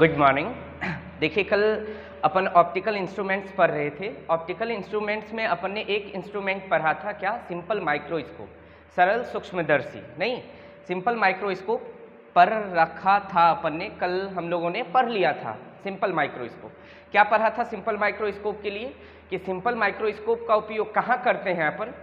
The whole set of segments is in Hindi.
Good morning. देखिए कल अपन ऑप्टिकल इंस्ट्रूमेंट्स पढ़ रहे थे। ऑप्टिकल इंस्ट्रूमेंट्स में अपन ने एक इंस्ट्रूमेंट पढ़ा था, क्या? सिंपल माइक्रोस्कोप, सरल सूक्ष्मदर्शी। नहीं, सिंपल माइक्रोस्कोप पर रखा था अपन ने, कल हम लोगों ने पढ़ लिया था सिंपल माइक्रोस्कोप। क्या पढ़ा था सिंपल माइक्रोस्कोप के लिए कि सिंपल माइक्रोस्कोप का उपयोग कहाँ करते हैं अपन?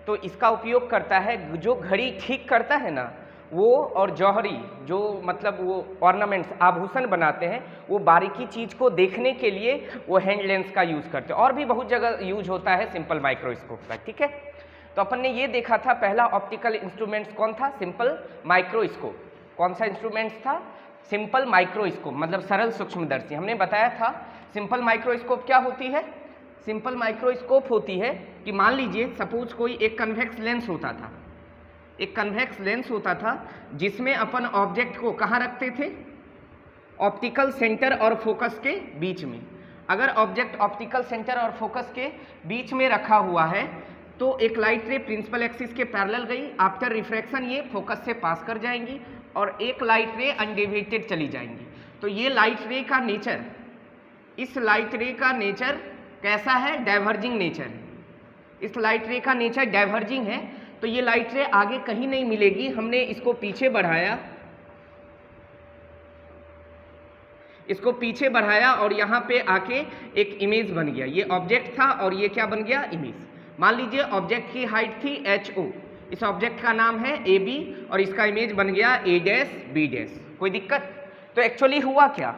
तो इसका उपयोग करता है जो घड़ी ठीक करता है ना वो, और जौहरी जो मतलब वो ऑर्नामेंट्स आभूषण बनाते हैं, वो बारीकी चीज़ को देखने के लिए वो हैंड लेंस का यूज़ करते हैं। और भी बहुत जगह यूज होता है सिंपल माइक्रोस्कोप का, ठीक है। तो अपन ने ये देखा था पहला ऑप्टिकल इंस्ट्रूमेंट्स कौन था? Simple microscope. कौन सा इंस्ट्रूमेंट्स था? सिंपल माइक्रोस्कोप, मतलब सरल सूक्ष्मदर्शी। हमने बताया था सिंपल माइक्रोस्कोप क्या होती है। सिंपल माइक्रोस्कोप होती है कि मान लीजिए सपोज कोई एक कन्वेक्स लेंस होता था, एक कन्वेक्स लेंस होता था जिसमें अपन ऑब्जेक्ट को कहाँ रखते थे? ऑप्टिकल सेंटर और फोकस के बीच में। अगर ऑब्जेक्ट ऑप्टिकल सेंटर और फोकस के बीच में रखा हुआ है तो एक लाइट रे प्रिंसिपल एक्सिस के पैरेलल गई, आफ्टर रिफ्रैक्शन ये फोकस से पास कर जाएंगी और एक लाइट रे अनडेविएटेड चली जाएंगी। तो ये लाइट रे का नेचर, इस लाइट रे का नेचर कैसा है? Diverging nature. इस लाइट रे का नेचर डाइवर्जिंग है, तो ये लाइट रे आगे कहीं नहीं मिलेगी। हमने इसको पीछे बढ़ाया, इसको पीछे बढ़ाया और यहाँ पे आके एक इमेज बन गया। ये ऑब्जेक्ट था और ये क्या बन गया? इमेज। मान लीजिए ऑब्जेक्ट की हाइट थी HO, इस ऑब्जेक्ट का नाम है AB और इसका इमेज बन गया A', B'। कोई दिक्कत? तो एक्चुअली हुआ क्या,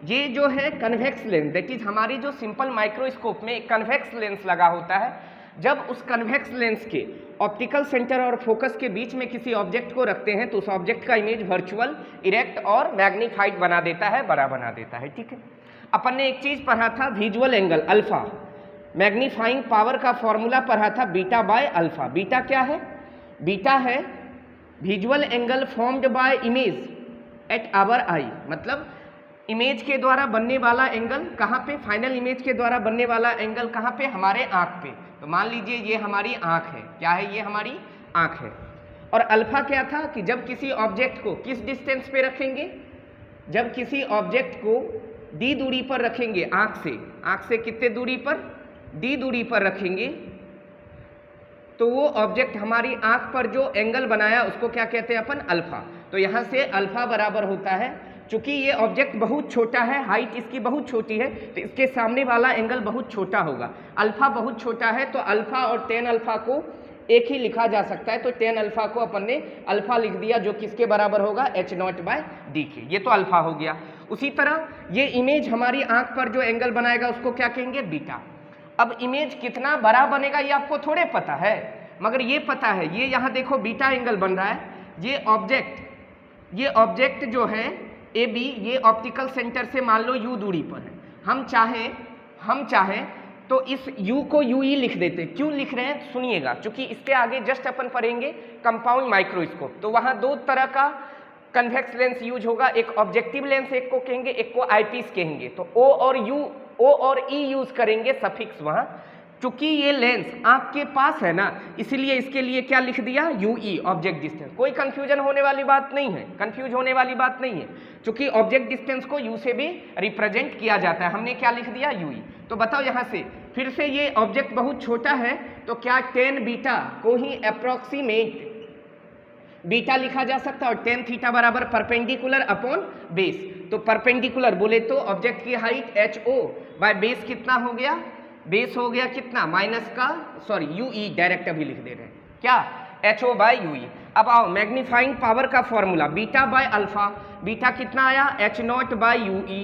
ये जो है कन्वेक्स लेंस, दैट इज हमारी जो सिंपल माइक्रोस्कोप में एक कन्वेक्स लेंस लगा होता है। जब उस कन्वेक्स लेंस के ऑप्टिकल सेंटर और फोकस के बीच में किसी ऑब्जेक्ट को रखते हैं तो उस ऑब्जेक्ट का इमेज वर्चुअल, इरेक्ट और मैग्नीफाइड बना देता है, बड़ा बना देता है, ठीक है। अपन ने एक चीज पढ़ा था visual angle alpha, magnifying power का फॉर्मूला पढ़ा था बीटा बाय अल्फा। बीटा क्या है? बीटा है visual angle formed by image at our eye, मतलब इमेज के द्वारा बनने वाला एंगल कहाँ पे? फाइनल इमेज के द्वारा बनने वाला एंगल कहाँ पे? हमारे आँख पे। तो मान लीजिए ये हमारी आँख है, क्या है? ये हमारी आँख है। और अल्फा क्या था कि जब किसी ऑब्जेक्ट को किस डिस्टेंस पे रखेंगे? जब किसी ऑब्जेक्ट को d दूरी पर रखेंगे आँख से कितने दूरी पर? d दूरी पर रखेंगे तो वो ऑब्जेक्ट हमारी आँख पर जो एंगल बनाया उसको क्या कहते हैं अपन? अल्फा। तो यहाँ से अल्फा बराबर होता है, चूंकि ये ऑब्जेक्ट बहुत छोटा है, हाइट इसकी बहुत छोटी है, तो इसके सामने वाला एंगल बहुत छोटा होगा। अल्फा बहुत छोटा है तो अल्फा और tan अल्फा को एक ही लिखा जा सकता है। तो tan अल्फा को अपन ने अल्फा लिख दिया, जो किसके बराबर होगा? H0/d के। ये तो अल्फा हो गया। उसी तरह ये इमेज हमारी आंख पर जो एंगल बनाएगा उसको क्या कहेंगे? बीटा। अब इमेज कितना बड़ा बनेगा ये आपको थोड़े पता है, मगर ये पता है, ये यहाँ देखो बीटा एंगल बन रहा है। ये ऑब्जेक्ट जो है AB, ये ऑप्टिकल सेंटर से मान लो U दूरी पर है। हम चाहें तो इस U को UE लिख देते। क्यों लिख रहे हैं सुनिएगा, क्योंकि इसके आगे जस्ट अपन पढ़ेंगे कंपाउंड माइक्रोस्कोप, तो वहाँ दो तरह का कन्वेक्स लेंस यूज होगा। एक ऑब्जेक्टिव लेंस एक को कहेंगे, एक को आईपीस कहेंगे। तो O और E यूज करेंगे सफिक्स वहाँ। चूंकि ये लेंस आपके पास है ना, इसीलिए इसके लिए क्या लिख दिया? UE, object distance. कोई कंफ्यूजन होने वाली बात नहीं है, कंफ्यूज होने वाली बात नहीं है, क्योंकि ऑब्जेक्ट डिस्टेंस को U से भी रिप्रेजेंट किया जाता है। हमने क्या लिख दिया? UE। तो बताओ यहाँ से फिर से ये ऑब्जेक्ट बहुत छोटा है तो क्या tan बीटा को ही अप्रोक्सीमेट बीटा लिखा जा सकता है और tan थीटा बराबर परपेंडिकुलर अपॉन बेस। तो परपेंडिकुलर बोले तो ऑब्जेक्ट की हाइट HO बाय बेस कितना हो गया? बेस हो गया कितना? माइनस का UE, डायरेक्ट अभी लिख दे रहे हैं क्या? HO/UE। अब आओ मैग्नीफाइंग पावर का formula beta by alpha. Beta कितना आया? H0/UE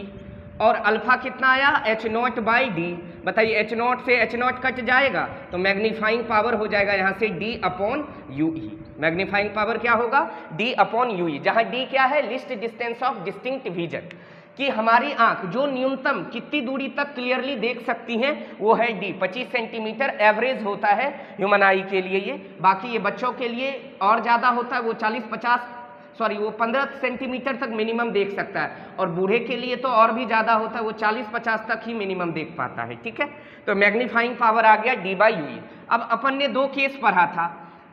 और अल्फा कितना आया? H0/d। बताइए H0 से H0 कट जाएगा तो मैग्नीफाइंग पावर हो जाएगा यहाँ से D/UE। मैग्नीफाइंग पावर क्या होगा? D/UE, जहाँ D क्या है? List distance of distinct vision, कि हमारी आंख जो न्यूनतम कितनी दूरी तक क्लियरली देख सकती हैं वो है D। 25 सेंटीमीटर एवरेज होता है ह्यूमन आई के लिए ये। बाकी ये बच्चों के लिए और ज़्यादा होता है, वो 15 सेंटीमीटर तक मिनिमम देख सकता है, और बूढ़े के लिए तो और भी ज़्यादा होता है, वो 40-50 तक ही मिनिमम देख पाता है, ठीक है। तो मैग्नीफाइंग पावर आ गया D/UE। अब अपन ने दो केस पढ़ा था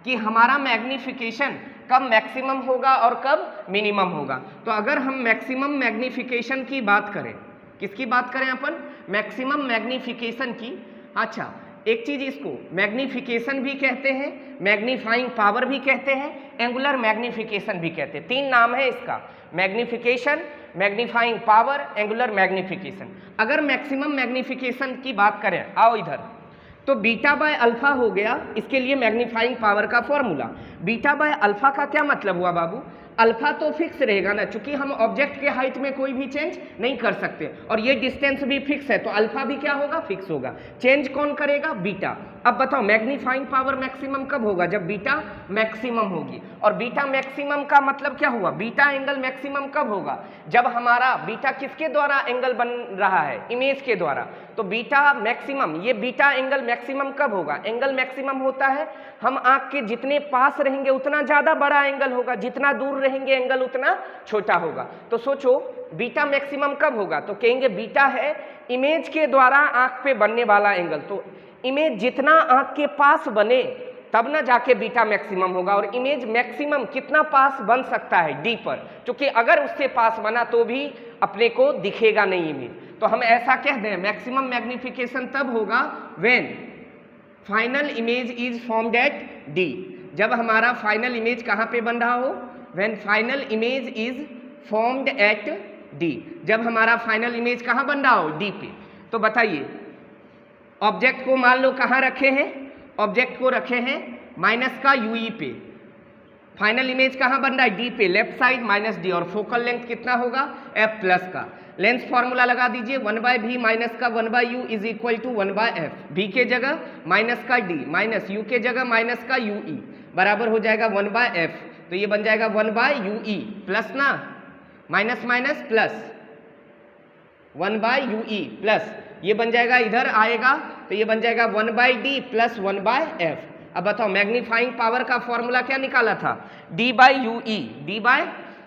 कि हमारा मैग्नीफिकेशन कब मैक्सिमम होगा और कब मिनिमम होगा। तो अगर हम मैक्सिमम मैग्नीफिकेशन की बात करें, किसकी बात करें अपन, मैक्सिमम मैग्नीफिकेशन की। अच्छा, एक चीज, इसको मैग्नीफिकेशन भी कहते हैं, मैग्नीफाइंग पावर भी कहते हैं, एंगुलर मैग्नीफिकेशन भी कहते हैं। 3 नाम है इसका, magnification, magnifying power, angular magnification. अगर मैक्सिमम मैग्नीफिकेशन की बात करें, आओ इधर, तो बीटा बाय अल्फा हो गया इसके लिए मैग्नीफाइंग पावर का फॉर्मूला। बीटा बाय अल्फा का क्या मतलब हुआ बाबू, अल्फा तो फिक्स रहेगा ना, चूंकि हम ऑब्जेक्ट के हाइट में कोई भी चेंज नहीं कर सकते और ये डिस्टेंस भी फिक्स है, तो अल्फा भी क्या होगा, फिक्स होगा। चेंज कौन करेगा, बीटा। अब बताओ मैग्नीफाइंग पावर मैक्सिमम कब होगा, जब बीटा मैक्सिमम होगी। और बीटा मैक्सिमम का मतलब क्या हुआ, बीटा एंगल मैक्सिमम कब होगा, जब हमारा बीटा किसके द्वारा एंगल बन रहा है, इमेज के द्वारा। तो बीटा मैक्सिमम, ये बीटा एंगल मैक्सिमम कब होगा, एंगल मैक्सिमम होता है हम आंख के जितने पास रहेंगे उतना ज्यादा बड़ा एंगल होगा, जितना दूर रहेंगे एंगल उतना छोटा होगा। तो सोचो बीटा मैक्सिमम कब होगा, तो कहेंगे बीटा है इमेज के द्वारा आंख पे बनने वाला एंगल। तो इमेज जितना आंख के पास बने तब ना जाके बीटा मैक्सिमम होगा। और इमेज मैक्सिमम कितना पास बन सकता है, डी पर, क्योंकि अगर उससे पास बना तो भी अपने को दिखेगा नहीं इमेज। तो हम ऐसा कह दें मैक्सिमम मैग्नीफिकेशन तब होगा when final image is formed at D, जब हमारा फाइनल इमेज कहाँ पे बन रहा हो, when final image is formed at D, जब हमारा फाइनल इमेज कहाँ बन रहा हो, डी पे। तो बताइए ऑब्जेक्ट को मान लो कहाँ रखे हैं, ऑब्जेक्ट को रखे हैं माइनस का यूई पे, फाइनल इमेज कहाँ बन रहा है, डी पे, लेफ्ट साइड माइनस डी, और फोकल लेंथ कितना होगा, एफ प्लस का। लेंथ फॉर्मूला लगा दीजिए, 1/v माइनस का 1/u is equal to 1/f, v के जगह माइनस का d माइनस u के जगह माइनस का ue बराबर हो जाएगा 1/f। तो ये बन जाएगा 1/ue प्लस ना, minus minus plus 1/ue plus, ये बन जाएगा इधर आएगा तो ये बन जाएगा 1/d प्लस 1/f। अब बताओ मैग्नीफाइंग पावर का फॉर्मूला क्या निकाला था, d/ue,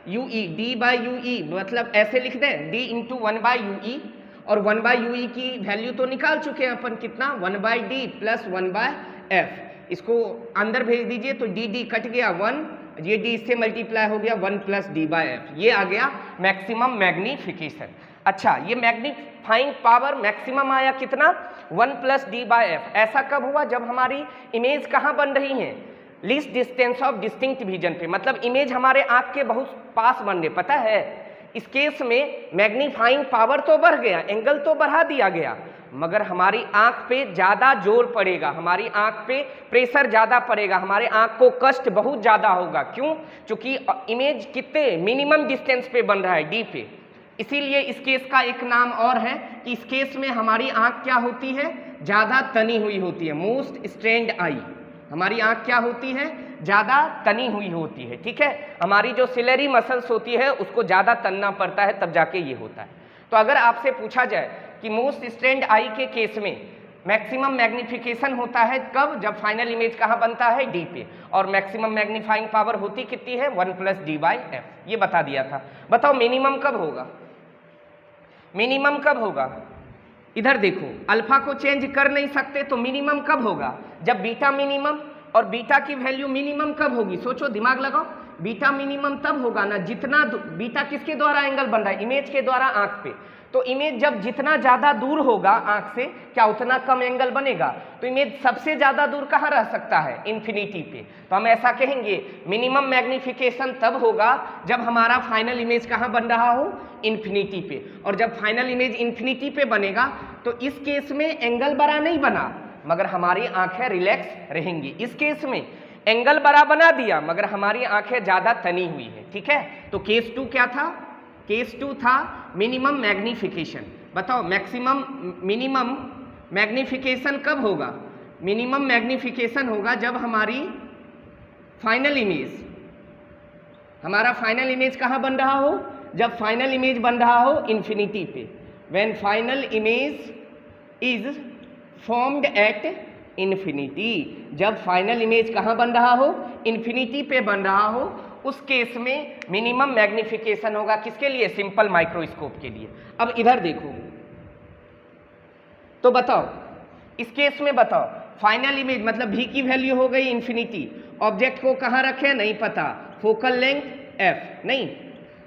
d/ue मतलब ऐसे लिख दें d इंटू 1/ue, और 1/ue की वैल्यू तो निकाल चुके हैं अपन, कितना 1/d प्लस 1/f। इसको अंदर भेज दीजिए तो dd कट गया 1, ये d इससे मल्टीप्लाई हो गया 1 प्लस d/f, ये आ गया मैक्सिमम मैग्नीफिकेशन। अच्छा, ये मैग्नीफाइंग पावर मैक्सिमम आया कितना, 1 प्लस d/f। ऐसा कब हुआ, जब हमारी इमेज कहाँ बन रही है, least distance of distinct vision पे, मतलब इमेज हमारे आंख के बहुत पास बन रहे। पता है इस केस में मैग्नीफाइंग पावर तो बढ़ गया, एंगल तो बढ़ा दिया गया, मगर हमारी आंख पे ज़्यादा जोर पड़ेगा, हमारी आंख पे प्रेशर ज़्यादा पड़ेगा, हमारे आंख को कष्ट बहुत ज़्यादा होगा। क्यों, क्योंकि इमेज कितने मिनिमम डिस्टेंस पे बन रहा है, डी पे। इसीलिए इस केस का एक नाम और है कि इस केस में हमारी आंख क्या होती है, ज़्यादा तनी हुई होती है, मोस्ट स्ट्रेन्ड आई। हमारी आंख क्या होती है, ज़्यादा तनी हुई होती है, ठीक है। हमारी जो सिलेरी मसल्स होती है उसको ज़्यादा तनना पड़ता है, तब जाके ये होता है। तो अगर आपसे पूछा जाए कि मोस्ट स्ट्रेन्ड आई के केस में मैक्सिमम मैग्नीफिकेशन होता है कब, जब फाइनल इमेज कहाँ बनता है, डी पे, और मैक्सिमम मैग्नीफाइंग पावर होती कितनी है, 1 प्लस d/f, ये बता दिया था। बताओ मिनिमम कब होगा, मिनिमम कब होगा, इधर देखो अल्फा को चेंज कर नहीं सकते, तो मिनिमम कब होगा, जब बीटा मिनिमम, और बीटा की वैल्यू मिनिमम कब होगी, सोचो दिमाग लगाओ, बीटा मिनिमम तब होगा ना जितना बीटा किसके द्वारा एंगल बन रहा है, इमेज के द्वारा आंख पे। तो इमेज जब जितना ज़्यादा दूर होगा आंख से, क्या उतना कम एंगल बनेगा। तो इमेज सबसे ज़्यादा दूर कहाँ रह सकता है, इन्फिनिटी पे। तो हम ऐसा कहेंगे मिनिमम मैग्नीफिकेशन तब होगा जब हमारा फाइनल इमेज कहाँ बन रहा हो, इन्फिनिटी पे। और जब फाइनल इमेज इन्फिनिटी पे बनेगा तो इस केस में एंगल बड़ा नहीं बना, मगर हमारी आंखें रिलैक्स रहेंगी। इस केस में एंगल बड़ा बना दिया, मगर हमारी आंखें ज़्यादा तनी हुई है, ठीक है। तो केस 2 क्या था, केस 2 था मिनिमम मैग्नीफिकेशन। बताओ मैक्सिमम मिनिमम मैग्नीफिकेशन कब होगा, मिनिमम मैग्नीफिकेशन होगा जब हमारी फाइनल इमेज, हमारा फाइनल इमेज कहाँ बन रहा हो, जब फाइनल इमेज बन रहा हो इन्फिनिटी पे, when final image is formed at infinity. जब फाइनल इमेज कहाँ बन रहा हो, इन्फिनिटी पे बन रहा हो, उस केस में मिनिमम मैग्नीफिकेशन होगा किसके लिए, सिंपल माइक्रोस्कोप के लिए। अब इधर देखो, तो बताओ इस केस में बताओ फाइनल इमेज मतलब v की वैल्यू हो गई इन्फिनिटी, ऑब्जेक्ट को कहाँ रखें नहीं पता, फोकल लेंथ एफ, नहीं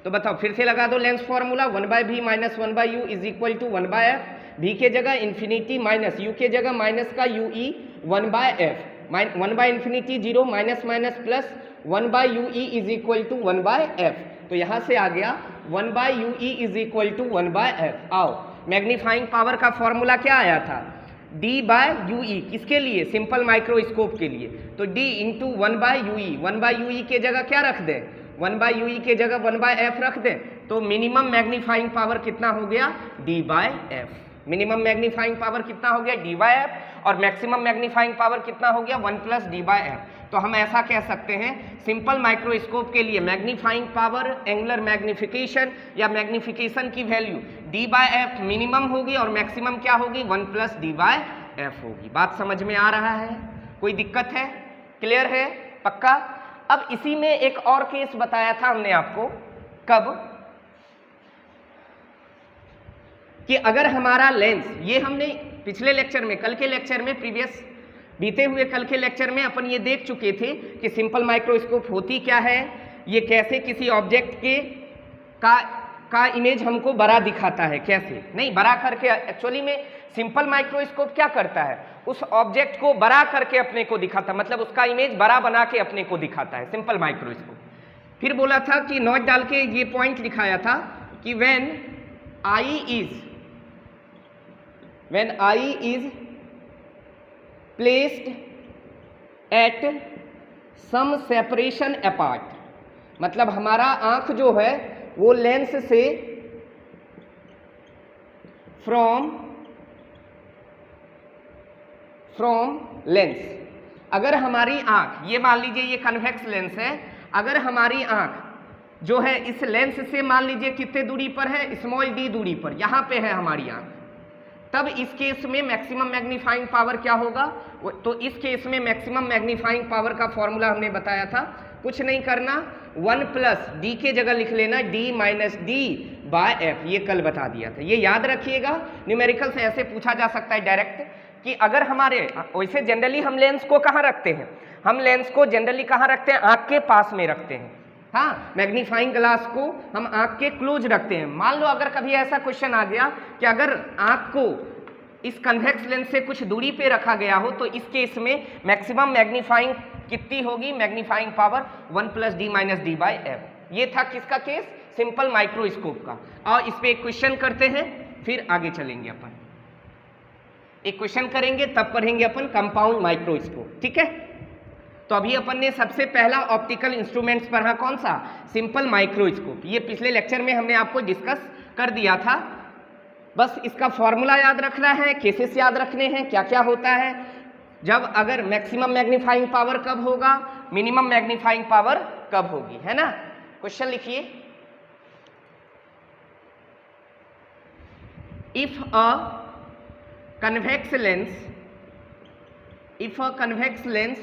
तो बताओ फिर से लगा दो lens formula, 1/v minus 1/u is equal to 1/f, v के जगह इन्फिनिटी माइनस u के जगह माइनस का ue 1/f, one by infinity 0 minus minus plus 1/ue is equal to 1/f, तो यहाँ से आ गया 1/ue is equal to 1/f। आओ मैग्नीफाइंग पावर का फॉर्मूला क्या आया था, d/ue, किसके लिए, सिंपल माइक्रोस्कोप के लिए, तो d इंटू 1/ue, 1/ue के जगह क्या रख दें, 1/ue के जगह 1/f रख दें, तो मिनिमम मैग्नीफाइंग पावर कितना हो गया, d/f, मिनिमम मैग्नीफाइंग पावर कितना हो गया d/f, और मैक्सिमम मैग्नीफाइंग पावर कितना हो गया 1 + d/f। तो हम ऐसा कह सकते हैं सिंपल माइक्रोस्कोप के लिए मैग्नीफाइंग पावर, एंगुलर मैग्निफिकेशन या मैग्निफिकेशन की वैल्यू d/f मिनिमम होगी और मैक्सिमम क्या होगी 1 + d/f होगी। बात समझ में आ रहा है, कोई दिक्कत है, क्लियर है, पक्का। अब इसी में एक और केस बताया था हमने आपको, कब, कि अगर हमारा लेंस, ये हमने पिछले लेक्चर में, कल के लेक्चर में, प्रीवियस बीते हुए कल के लेक्चर में अपन ये देख चुके थे कि सिंपल माइक्रोस्कोप होती क्या है, ये कैसे किसी ऑब्जेक्ट के का इमेज हमको बड़ा दिखाता है, कैसे नहीं बड़ा करके, एक्चुअली में सिंपल माइक्रोस्कोप क्या करता है, उस ऑब्जेक्ट को बड़ा करके अपने को दिखाता है, मतलब उसका इमेज बड़ा बना के अपने को दिखाता है सिंपल माइक्रोस्कोप। फिर बोला था कि नोट डाल के ये पॉइंट दिखाया था कि when I is placed at some separation apart, मतलब हमारा आंख जो है वो लेंस से फ्रॉम लेंस, अगर हमारी आंख, ये मान लीजिए ये कन्वेक्स लेंस है, अगर हमारी आंख जो है इस लेंस से मान लीजिए कितने दूरी पर है, स्मॉल d दूरी पर, यहाँ पे है हमारी आंख, तब इस केस में मैक्सिमम मैग्नीफाइंग पावर क्या होगा, तो इस केस में मैक्सिमम मैग्नीफाइंग पावर का फॉर्मूला हमने बताया था, कुछ नहीं करना, 1 + d के जगह लिख लेना d - d/f, ये कल बता दिया था, ये याद रखिएगा। न्यूमेरिकल से ऐसे पूछा जा सकता है डायरेक्ट कि अगर हमारे, वैसे जनरली हम लेंस को कहाँ रखते हैं, हम लेंस को जनरली कहाँ रखते हैं, आँख के पास में रखते हैं, हाँ, मैग्नीफाइंग ग्लास को हम आँख के क्लोज रखते हैं। मान लो अगर कभी ऐसा क्वेश्चन आ गया कि अगर आँख को इस कन्वेक्स लेंस से कुछ दूरी पे रखा गया हो, तो इस केस में मैक्सिमम मैग्नीफाइंग कितनी होगी, मैग्नीफाइंग पावर 1 + d - d/f। ये था किसका केस, सिंपल माइक्रोस्कोप का। और इस पे एक क्वेश्चन करते हैं, फिर आगे चलेंगे अपन, एक क्वेश्चन करेंगे तब पढ़ेंगे अपन कंपाउंड माइक्रोस्कोप, ठीक है। तो अभी अपन ने सबसे पहला ऑप्टिकल इंस्ट्रूमेंट्स पढ़ा, कौन सा, सिंपल माइक्रोस्कोप। ये पिछले लेक्चर में हमने आपको डिस्कस कर दिया था, बस इसका फॉर्मूला याद रखना है, केसेस याद रखने हैं, क्या क्या होता है जब, अगर मैक्सिमम मैग्नीफाइंग पावर कब होगा, मिनिमम मैग्नीफाइंग पावर कब होगी, है ना। क्वेश्चन लिखिए, if a convex lens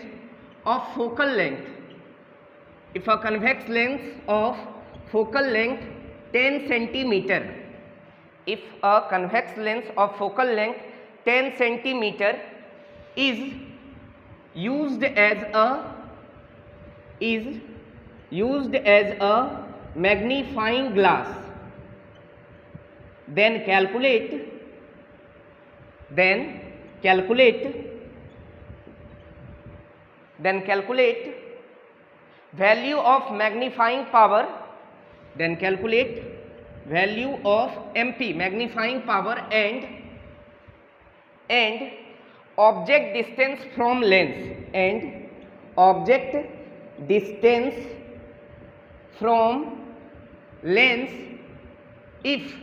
of focal length, if a convex lens of focal length 10 centimeter, if a convex lens of focal length 10 centimeter is used as a magnifying glass, then calculate value of magnifying power, then calculate value of MP magnifying power and object distance from lens, and object distance from lens if,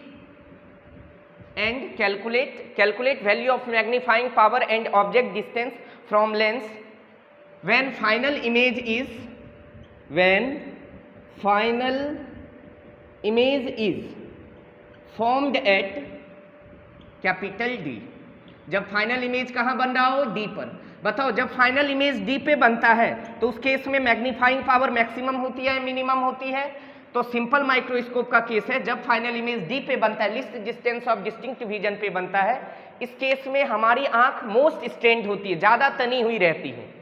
and calculate value of magnifying power and object distance from lens when final image is formed at capital D। जब फाइनल इमेज कहाँ बन रहा हो, D पर। बताओ जब फाइनल इमेज D पे बनता है तो उस केस में मैग्नीफाइंग पावर मैक्सिमम होती है, मिनिमम होती है। तो सिंपल माइक्रोस्कोप का केस है जब फाइनल इमेज D पे बनता है, list distance of distinct vision पे बनता है। इस केस में हमारी आंख मोस्ट स्ट्रेंड होती है, ज़्यादा तनी हुई रहती है।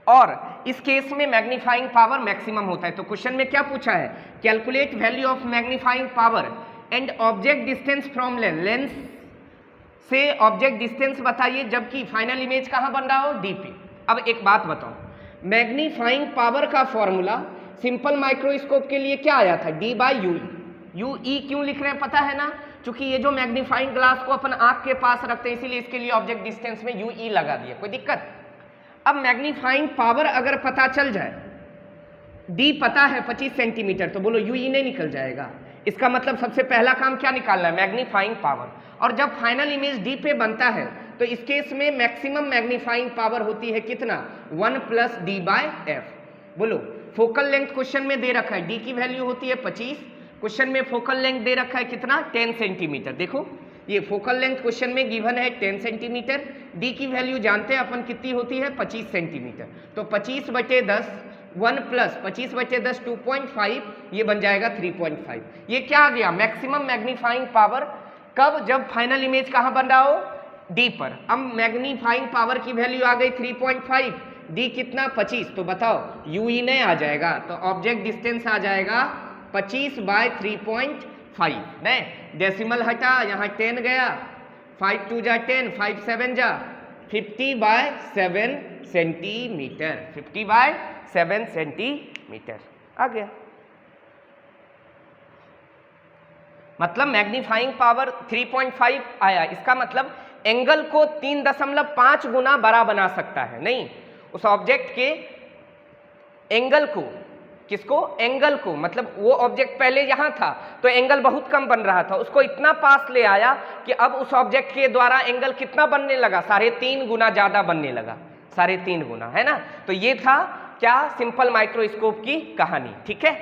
और इस केस में मैग्नीफाइंग पावर मैक्सिमम होता है। तो क्वेश्चन में क्या पूछा है, calculate value of magnifying power and object distance from lens, lens से ऑब्जेक्ट डिस्टेंस बताइए जबकि फाइनल इमेज कहाँ बन रहा हो, डी पे। अब एक बात बताओ, मैग्नीफाइंग पावर का फॉर्मूला सिंपल माइक्रोस्कोप के लिए क्या आया था, डी बाई यू। यू ई क्यों लिख रहे हैं पता है ना, क्योंकि ये जो मैग्नीफाइंग ग्लास को अपन आंख के पास रखते हैं इसीलिए इसके लिए ऑब्जेक्ट डिस्टेंस में यू ई लगा दिया, कोई दिक्कत। अब मैग्नीफाइंग पावर अगर पता चल जाए, डी पता है 25 सेंटीमीटर, तो बोलो यू ई नहीं निकल जाएगा। इसका मतलब सबसे पहला काम क्या निकालना है, मैग्नीफाइंग पावर। और जब फाइनल इमेज डी पे बनता है तो इस केस में मैक्सिमम मैग्नीफाइंग पावर होती है कितना, 1 + d / f। बोलो फोकल लेंथ क्वेश्चन में दे रखा है, डी की वैल्यू होती है 25, क्वेश्चन में फोकल लेंथ दे रखा है कितना, 10 सेंटीमीटर। देखो ये फोकल लेंथ क्वेश्चन में गिवन है 10 सेंटीमीटर, डी की वैल्यू जानते हैं अपन कितनी होती है, 25 सेंटीमीटर। तो 25/10, 1 + 25/10 2.5, ये बन जाएगा 3.5। ये क्या आ गया, मैक्सिमम मैग्नीफाइंग पावर। कब, जब फाइनल इमेज कहाँ बन रहा हो, डी पर। अब मैग्नीफाइंग पावर की वैल्यू आ गई 3.5, डी कितना 25, तो बताओ यू ई नहीं आ जाएगा, तो ऑब्जेक्ट डिस्टेंस आ जाएगा 25/3.5। नहीं, डेसिमल हटा, यहाँ 10 गया, 5 2 जा 10, 5 7 जा 50/7 सेंटीमीटर, 50/7 सेंटीमीटर आ गया। मतलब मैग्नीफाइंग पावर 3.5 आया, इसका मतलब एंगल को 3.5 गुना बड़ा बना सकता है। नहीं, उस ऑब्जेक्ट के एंगल को, किसको, एंगल को, मतलब वो ऑब्जेक्ट पहले यहाँ था तो एंगल बहुत कम बन रहा था, उसको इतना पास ले आया कि अब उस ऑब्जेक्ट के द्वारा एंगल कितना बनने लगा, 3.5 गुना ज्यादा बनने लगा, 3.5 गुना, है ना। तो ये था क्या, सिंपल माइक्रोस्कोप की कहानी। ठीक है,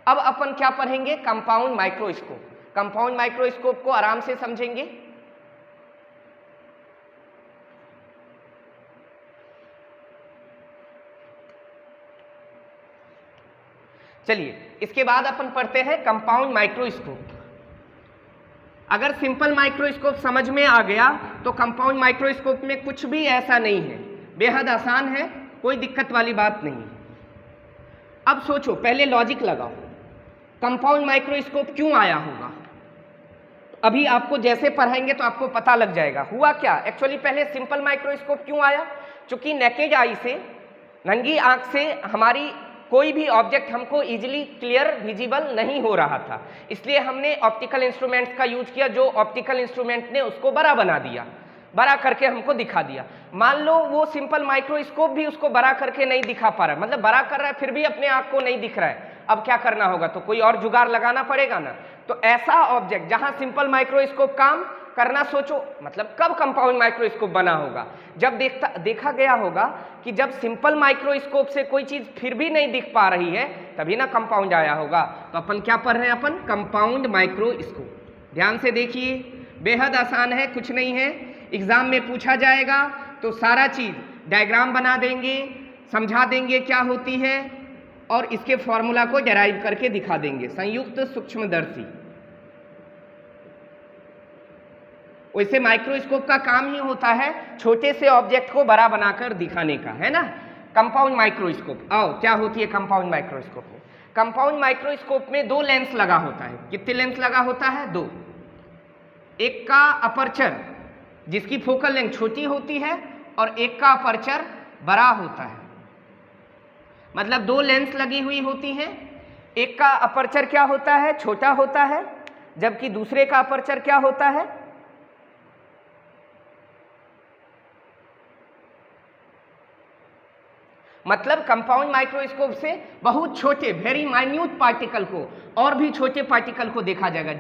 अब अपन क्या पढ़ेंगे, कंपाउंड माइक्रोस्कोप। कंपाउंड माइक्रोस्कोप को आराम से समझेंगे। चलिए इसके बाद अपन पढ़ते हैं कंपाउंड माइक्रोस्कोप। अगर सिंपल माइक्रोस्कोप समझ में आ गया तो कंपाउंड माइक्रोस्कोप में कुछ भी ऐसा नहीं है, बेहद आसान है, कोई दिक्कत वाली बात नहीं है। अब सोचो, पहले लॉजिक लगाओ, कंपाउंड माइक्रोस्कोप क्यों आया होगा। अभी आपको जैसे पढ़ाएंगे तो आपको पता लग जाएगा हुआ क्या। एक्चुअली पहले सिंपल माइक्रोस्कोप क्यों आया, क्योंकि नेकेड आई से, नंगी आंख से हमारी कोई भी ऑब्जेक्ट हमको इजीली क्लियर विजिबल नहीं हो रहा था, इसलिए हमने ऑप्टिकल इंस्ट्रूमेंट्स का यूज किया, जो ऑप्टिकल इंस्ट्रूमेंट ने उसको बड़ा बना दिया, बड़ा करके हमको दिखा दिया। मान लो वो सिंपल माइक्रोस्कोप भी उसको बड़ा करके नहीं दिखा पा रहा है, मतलब बड़ा कर रहा है फिर भी अपने आँख को नहीं दिख रहा है, अब क्या करना होगा, तो कोई और जुगाड़ लगाना पड़ेगा ना। तो ऐसा ऑब्जेक्ट जहां सिंपल माइक्रोस्कोप काम करना, सोचो मतलब कब कंपाउंड माइक्रोस्कोप बना होगा, जब देखा गया होगा कि जब सिंपल माइक्रोस्कोप से कोई चीज फिर भी नहीं दिख पा रही है तभी ना कंपाउंड आया होगा। तो अपन क्या पढ़ रहे हैं, अपन कंपाउंड माइक्रोस्कोप। ध्यान से देखिए, बेहद आसान है, कुछ नहीं है, एग्जाम में पूछा जाएगा तो सारा चीज डायग्राम बना देंगे, समझा देंगे क्या होती है और इसके फॉर्मूला को डेराइव करके दिखा देंगे। संयुक्त सूक्ष्मदर्शी, वैसे माइक्रोस्कोप का काम ही होता है छोटे से ऑब्जेक्ट को बड़ा बनाकर दिखाने का, है ना। कंपाउंड माइक्रोस्कोप, आओ क्या होती है कंपाउंड माइक्रोस्कोप में। कंपाउंड माइक्रोस्कोप में 2 लेंस लगा होता है। कितने लेंस लगा होता है, 2। एक का अपर्चर जिसकी फोकल लेंथ छोटी होती है और एक का अपर्चर बड़ा होता है, मतलब 2 लेंस लगी हुई होती हैं। एक का अपर्चर क्या होता है, छोटा होता है, जबकि दूसरे का अपर्चर क्या होता है, मतलब कंपाउंड माइक्रोस्कोप से बहुत छोटे वेरी माइन्यूट पार्टिकल को और भी छोटे पार्टिकल को देखा जाएगा।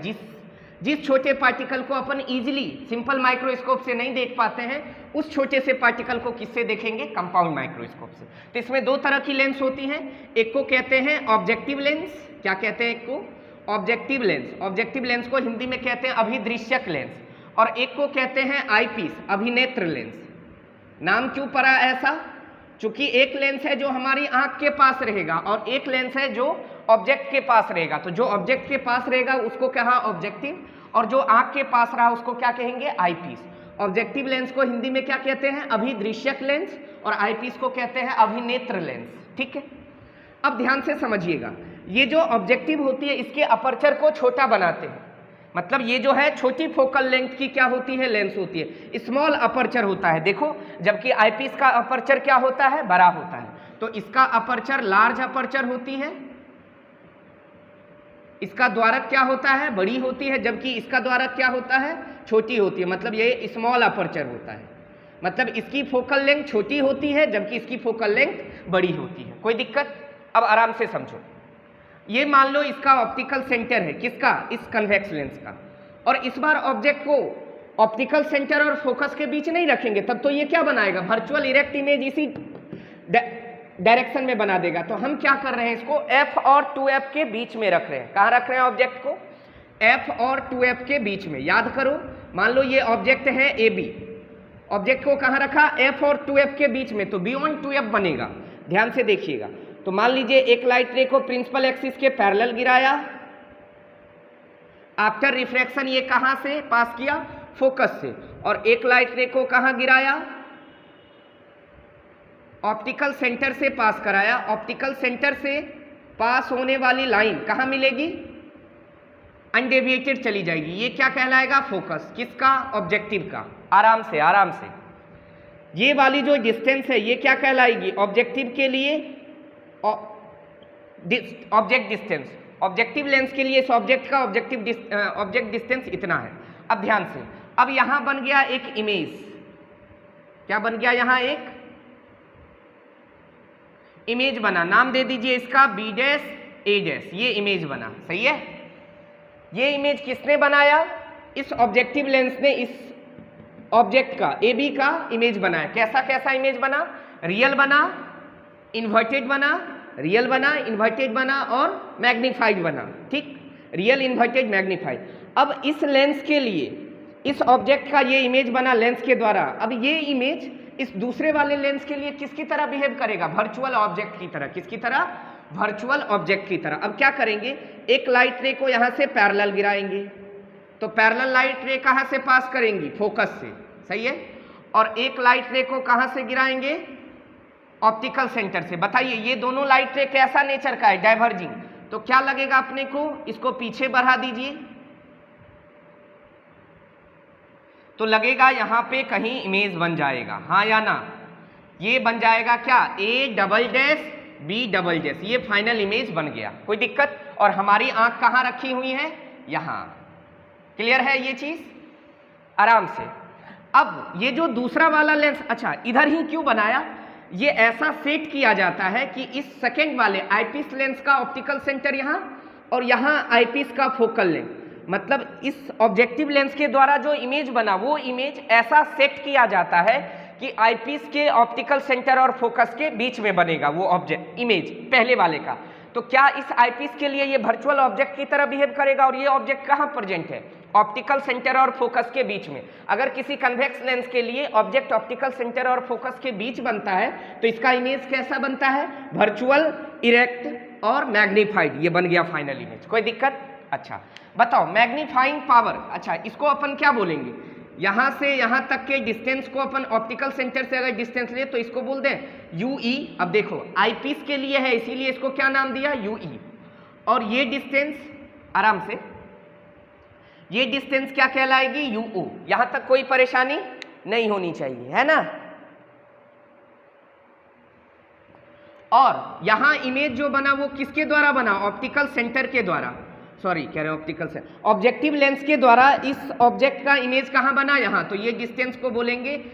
जिस छोटे पार्टिकल को अपन इजीली सिंपल माइक्रोस्कोप से नहीं देख पाते हैं, उस छोटे से पार्टिकल को किससे देखेंगे, कंपाउंड माइक्रोस्कोप से। तो इसमें 2 तरह की लेंस होती हैं, एक को कहते हैं ऑब्जेक्टिव लेंस। क्या कहते हैं, एक को ऑब्जेक्टिव लेंस। ऑब्जेक्टिव लेंस को हिंदी में कहते हैं अभिदृश्यक लेंस, और एक को कहते हैं आईपीस, अभिनेत्र लेंस। नाम क्यों पड़ा ऐसा, चूंकि एक लेंस है जो हमारी आंख के पास रहेगा और एक लेंस है जो ऑब्जेक्ट के पास रहेगा। तो जो ऑब्जेक्ट के पास रहेगा उसको कहा ऑब्जेक्टिव, और जो आंख के पास रहा उसको क्या कहेंगे, आईपीस। ऑब्जेक्टिव लेंस को हिंदी में क्या कहते हैं? अभिदृश्यक लेंस, और आईपीस को कहते हैं अभिनेत्र लेंस। ठीक है, अब ध्यान से समझिएगा, ये जो ऑब्जेक्टिव होती है इसके अपर्चर को छोटा बनाते हैं, मतलब ये जो है छोटी फोकल लेंथ की क्या होती है? लेंस होती है, स्मॉल अपर्चर होता है, देखो, जबकि आईपीस का अपर्चर क्या होता है? बड़ा होता है। तो इसका अपर्चर लार्ज अपर्चर होती है, इसका द्वारक क्या होता है? बड़ी होती है, जबकि इसका द्वारक क्या होता है? छोटी होती है, मतलब ये स्मॉल अपर्चर होता है, मतलब इसकी फोकल लेंथ छोटी होती है जबकि इसकी फोकल लेंथ बड़ी होती है। कोई दिक्कत? अब आराम से समझो, ये मान लो इसका ऑप्टिकल सेंटर है, किसका? इस कन्वेक्स लेंस का, और इस बार ऑब्जेक्ट को ऑप्टिकल सेंटर और फोकस के बीच नहीं रखेंगे, तब तो ये क्या बनाएगा? वर्चुअल इरेक्ट इमेज इसी डायरेक्शन में बना देगा। तो हम क्या कर रहे हैं? इसको F और 2F के बीच में रख रहे हैं। कहाँ रख रहे हैं ऑब्जेक्ट को? F और 2F के बीच में। याद करो, मान लो ये ऑब्जेक्ट है AB, ऑब्जेक्ट को कहाँ रखा? F और 2F के बीच में, तो बियॉन्ड 2F बनेगा। ध्यान से देखिएगा, तो मान लीजिए एक लाइट रे को प्रिंसिपल एक्सिस के पैरेलल गिराया, आफ्टर रिफ्रैक्शन ये कहाँ से पास किया? फोकस से, और एक लाइट रे को कहाँ गिराया? ऑप्टिकल सेंटर से पास कराया। ऑप्टिकल सेंटर से पास होने वाली लाइन कहाँ मिलेगी? अनडेविएटेड चली जाएगी, ये क्या कहलाएगा? फोकस। किसका? ऑब्जेक्टिव का। आराम से आराम से, ये वाली जो डिस्टेंस है ये क्या कहलाएगी? ऑब्जेक्टिव के लिए ऑब्जेक्ट डिस्टेंस, ऑब्जेक्टिव लेंस के लिए इस ऑब्जेक्ट का ऑब्जेक्ट डिस्टेंस इतना है। अब ध्यान से, अब यहां बन गया एक इमेज, क्या बन गया? यहां एक इमेज बना, नाम दे दीजिए इसका B डैश A डैश, ये इमेज बना। सही है, ये इमेज किसने बनाया? इस ऑब्जेक्टिव लेंस ने इस ऑब्जेक्ट का AB का इमेज बनाया। कैसा कैसा इमेज बना? रियल बना, इन्वर्टेड बना, रियल बना, इन्वर्टेड बना और मैग्नीफाइड बना। ठीक, रियल, इन्वर्टेड, मैग्नीफाइड। अब इस लेंस के लिए इस ऑब्जेक्ट का ये इमेज बना लेंस के द्वारा। अब ये इमेज इस दूसरे वाले लेंस के लिए किसकी तरह बिहेव करेगा? वर्चुअल ऑब्जेक्ट की तरह। किसकी तरह? वर्चुअल ऑब्जेक्ट की तरह। अब क्या करेंगे? एक लाइट रे को यहां से पैरेलल गिराएंगे, तो पैरेलल लाइट रे कहां से पास करेंगी? फोकस से। सही है, और एक लाइट रे को कहां से गिराएंगे? ऑप्टिकल सेंटर से। बताइए ये दोनों लाइट रे कैसा नेचर का है? डाइवर्जिंग। तो क्या लगेगा अपने को? इसको पीछे बढ़ा दीजिए, तो लगेगा यहां पे कहीं इमेज बन जाएगा, हाँ या ना? ये बन जाएगा क्या? A double dash B double dash, ये फाइनल इमेज बन गया। कोई दिक्कत? और हमारी आंख कहाँ रखी हुई है? यहां। क्लियर है ये चीज? आराम से। अब ये जो दूसरा वाला लेंस, अच्छा इधर ही क्यों बनाया? ये ऐसा सेट किया जाता है कि इस सेकेंड वाले आईपीस लेंस का ऑप्टिकल सेंटर यहाँ और यहाँ आईपीस का फोकल लेंथ, मतलब इस ऑब्जेक्टिव लेंस के द्वारा जो इमेज बना वो इमेज ऐसा सेट किया जाता है कि आईपीस के ऑप्टिकल सेंटर और फोकस के बीच में बनेगा वो ऑब्जेक्ट इमेज पहले वाले का। तो क्या इस आईपीस के लिए ये वर्चुअल ऑब्जेक्ट की तरह बिहेव करेगा? और ये ऑब्जेक्ट कहाँ प्रेजेंट है? ऑप्टिकल सेंटर और फोकस के बीच में। अगर किसी कन्वेक्स लेंस के लिए ऑब्जेक्ट ऑप्टिकल सेंटर और फोकस के बीच बनता है तो इसका इमेज कैसा बनता है? वर्चुअल, इरेक्ट और मैग्नीफाइड। ये बन गया फाइनल इमेज। कोई दिक्कत? अच्छा बताओ, मैग्नीफाइंग पावर, अच्छा इसको अपन क्या बोलेंगे? यहां से यहां तक के डिस्टेंस को अपन ऑप्टिकल सेंटर से अगर डिस्टेंस ले तो इसको बोल दें UE। अब देखो आईपीस के लिए है इसीलिए इसको क्या नाम दिया? UE। और ये डिस्टेंस, आराम से, ये डिस्टेंस क्या कहलाएगी? UO। यहां तक कोई परेशानी नहीं होनी चाहिए, है ना? और यहां इमेज जो बना वो किसके द्वारा बना? ऑप्टिकल सेंटर के द्वारा, सॉरी कह रहे ऑप्टिकल से, ऑब्जेक्टिव लेंस के द्वारा इस ऑब्जेक्ट का इमेज कहां बना? यहां। तो ये डिस्टेंस को बोलेंगे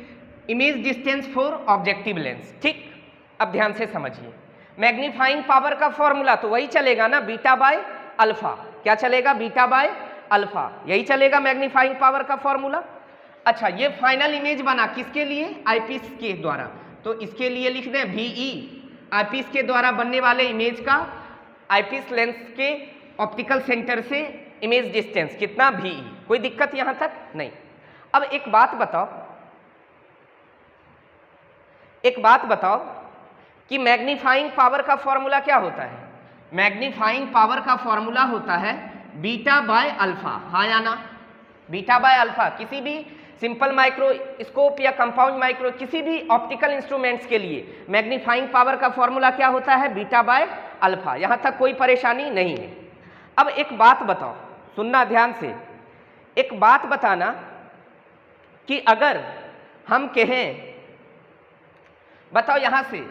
image distance for objective lens. ठीक, अब ध्यान से समझिए, मैग्नीफाइंग पावर का फॉर्मूला तो वही चलेगा ना, बीटा बाय अल्फा। क्या चलेगा? बीटा बाय अल्फा, यही चलेगा मैग्नीफाइंग पावर का फॉर्मूला। अच्छा ये फाइनल इमेज बना किसके लिए? आईपीस के द्वारा। तो इसके लिए लिख दें VE, आईपीस के द्वारा बनने वाले इमेज का आईपीस लेंस के ऑप्टिकल सेंटर से इमेज डिस्टेंस कितना? VE। कोई दिक्कत यहां तक? नहीं। अब एक बात बताओ कि मैग्नीफाइंग पावर का फॉर्मूला क्या होता है? मैग्नीफाइंग पावर का फॉर्मूला होता है बीटा बाय अल्फा, हाँ या ना? Beta by alpha. किसी भी सिंपल माइक्रोस्कोप या कंपाउंड माइक्रो किसी भी ऑप्टिकल इंस्ट्रूमेंट्स के लिए मैग्नीफाइंग पावर का फॉर्मूला क्या होता है? Beta by alpha. यहाँ तक कोई परेशानी नहीं है। अब एक बात बताओ, सुनना ध्यान से, एक बात बताना कि अगर हम कहें, बताओ यहाँ से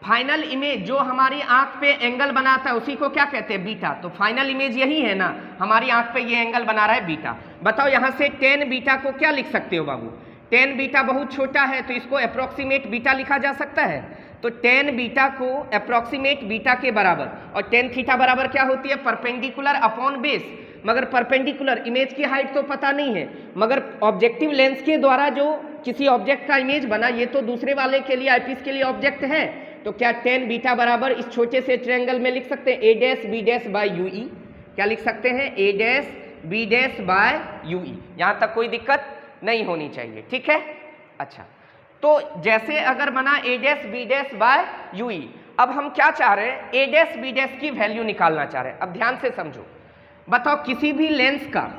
फाइनल इमेज जो हमारी आंख पे एंगल बनाता है उसी को क्या कहते हैं? बीटा। तो फाइनल इमेज यही है ना, हमारी आंख पे ये एंगल बना रहा है बीटा। बताओ यहाँ से tan बीटा को क्या लिख सकते हो बाबू? tan बीटा बहुत छोटा है तो इसको अप्रोक्सीमेट बीटा लिखा जा सकता है। तो tan बीटा को अप्रोक्सीमेट बीटा के बराबर, और tan थीटा बराबर क्या होती है? Perpendicular upon base. मगर परपेंडिकुलर इमेज की हाइट तो पता नहीं है, मगर ऑब्जेक्टिव लेंस के द्वारा जो किसी ऑब्जेक्ट का इमेज बना ये तो दूसरे वाले के लिए, आईपीस के लिए ऑब्जेक्ट है। तो क्या tan बीटा बराबर इस छोटे से ट्रायंगल में लिख सकते हैं a dash b dash by ue? क्या लिख सकते हैं? a dash b dash by ue। यहाँ तक कोई दिक्कत नहीं होनी चाहिए, ठीक है। अच्छा, तो जैसे अगर बना a dash b dash by ue, अब हम क्या चाह रहे हैं? a डैश b डैश की वैल्यू निकालना चाह रहे हैं। अब ध्यान से समझो, बताओ किसी भी लेंस का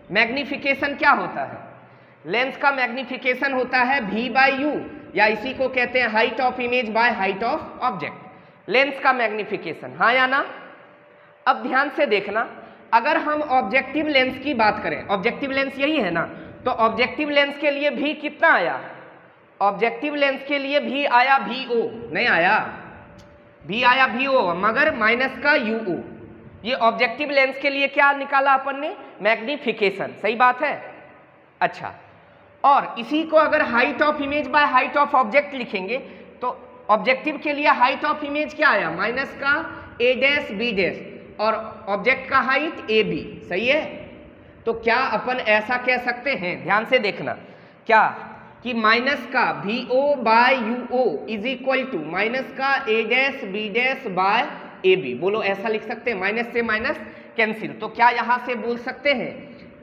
मैग्निफिकेशन क्या होता है? लेंस का मैग्निफिकेशन होता है v बाय u, या इसी को कहते हैं height of image by height of object. Lens का मैग्निफिकेशन, हाँ या ना? अब ध्यान से देखना, अगर हम ऑब्जेक्टिव लेंस की बात करें, ऑब्जेक्टिव लेंस यही है ना, तो ऑब्जेक्टिव लेंस के लिए भी कितना आया? ऑब्जेक्टिव लेंस के लिए भी आया VO, नहीं आया? भी आया VO मगर माइनस का UO। ये ऑब्जेक्टिव लेंस के लिए क्या निकाला अपन ने? मैग्निफिकेशन, सही बात है। अच्छा, और इसी को अगर height of image by height of object लिखेंगे तो ऑब्जेक्टिव के लिए हाइट ऑफ इमेज क्या आया? माइनस का a डैश b डैश, और ऑब्जेक्ट का हाइट AB, सही है। तो क्या अपन ऐसा कह सकते हैं, ध्यान से देखना, क्या कि माइनस का VO bye UO is equal to minus का a dash b dash by AB? बोलो, ऐसा लिख सकते हैं? माइनस से माइनस कैंसिल, तो क्या यहाँ से बोल सकते हैं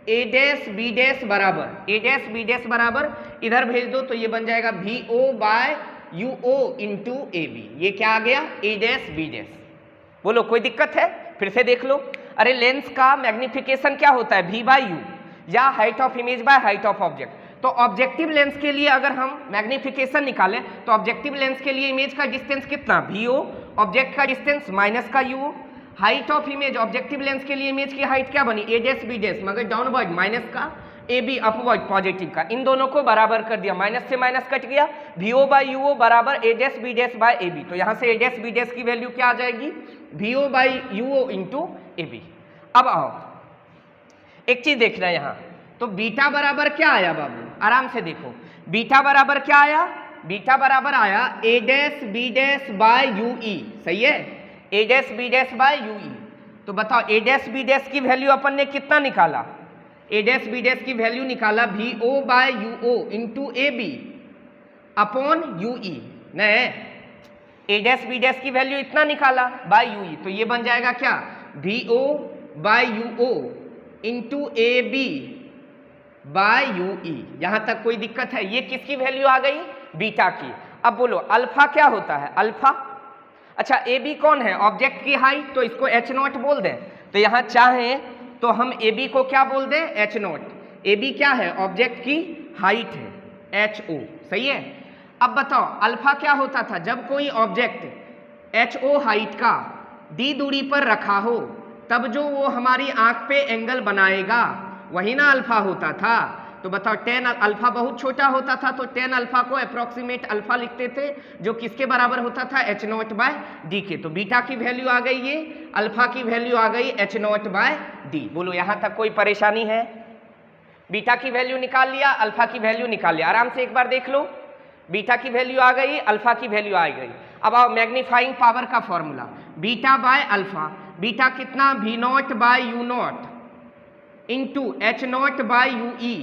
a डैश b डैश बराबर, a डैश b डैश बराबर इधर भेज दो तो ये बन जाएगा VO bye UO into AB। ये क्या आ गया? a dash b dash. बोलो, कोई दिक्कत है? फिर से देख लो। अरे लेंस का मैग्निफिकेशन क्या होता है? v बाय u, या height of image by height of object. तो ऑब्जेक्टिव लेंस के लिए अगर हम मैग्निफिकेशन निकालें तो ऑब्जेक्टिव लेंस के लिए इमेज का डिस्टेंस कितना? VO, ऑब्जेक्ट का डिस्टेंस माइनस का UO। Height of image, objective lens के लिए इमेज की हाइट क्या बनी? a डैश b डैश, मगर डाउनवर्ड माइनस का AB, अपवर्ड पॉजिटिव का। इन दोनों को बराबर कर दिया, माइनस से माइनस कट गया, VO बाय UO बराबर a dash b dash by AB। तो यहाँ से a डैश b डैश की वैल्यू क्या आ जाएगी? VO bye UO into AB। अब आओ एक चीज देखना यहाँ, तो बीटा बराबर क्या आया बाबू? आराम से देखो, बीटा बराबर क्या आया? बीटा बराबर आया a dash b dash by UE, सही है। a dash b dash by UE। तो बताओ a डैश b डैश की वैल्यू अपन ने कितना निकाला? a डैश b डैश की वैल्यू निकाला VO bye UO into AB upon UE। नहीं, a डैश b डैश की वैल्यू इतना निकाला बाय UE, तो ये बन जाएगा क्या? VO bye UO into AB by UE। यहाँ तक कोई दिक्कत है? ये किसकी वैल्यू आ गई? बीटा की। अब बोलो अल्फा क्या होता है? अल्फा, अच्छा AB कौन है? ऑब्जेक्ट की हाइट, तो इसको H0 बोल दें। तो यहाँ चाहें तो हम AB को क्या बोल दें? H0। AB क्या है? ऑब्जेक्ट की हाइट है, HO, सही है। अब बताओ अल्फा क्या होता था? जब कोई ऑब्जेक्ट HO हाइट का D दूरी पर रखा हो तब जो वो हमारी आंख पे एंगल बनाएगा वही ना अल्फा होता था। तो बताओ tan अल्फा बहुत छोटा होता था तो tan अल्फा को अप्रोक्सीमेट अल्फा लिखते थे, जो किसके बराबर होता था? H0 बाय D के। तो बीटा की वैल्यू आ गई ये, अल्फा की वैल्यू आ गई H0 बाय D। बोलो यहाँ तक कोई परेशानी है? बीटा की वैल्यू निकाल लिया, अल्फा की वैल्यू निकाल लिया। आराम से एक बार देख लो, बीटा की वैल्यू आ गई, अल्फा की वैल्यू आ गई। अब आओ मैग्नीफाइंग पावर का formula, beta by alpha. Beta कितना? V0 by U0 into H0 by UE,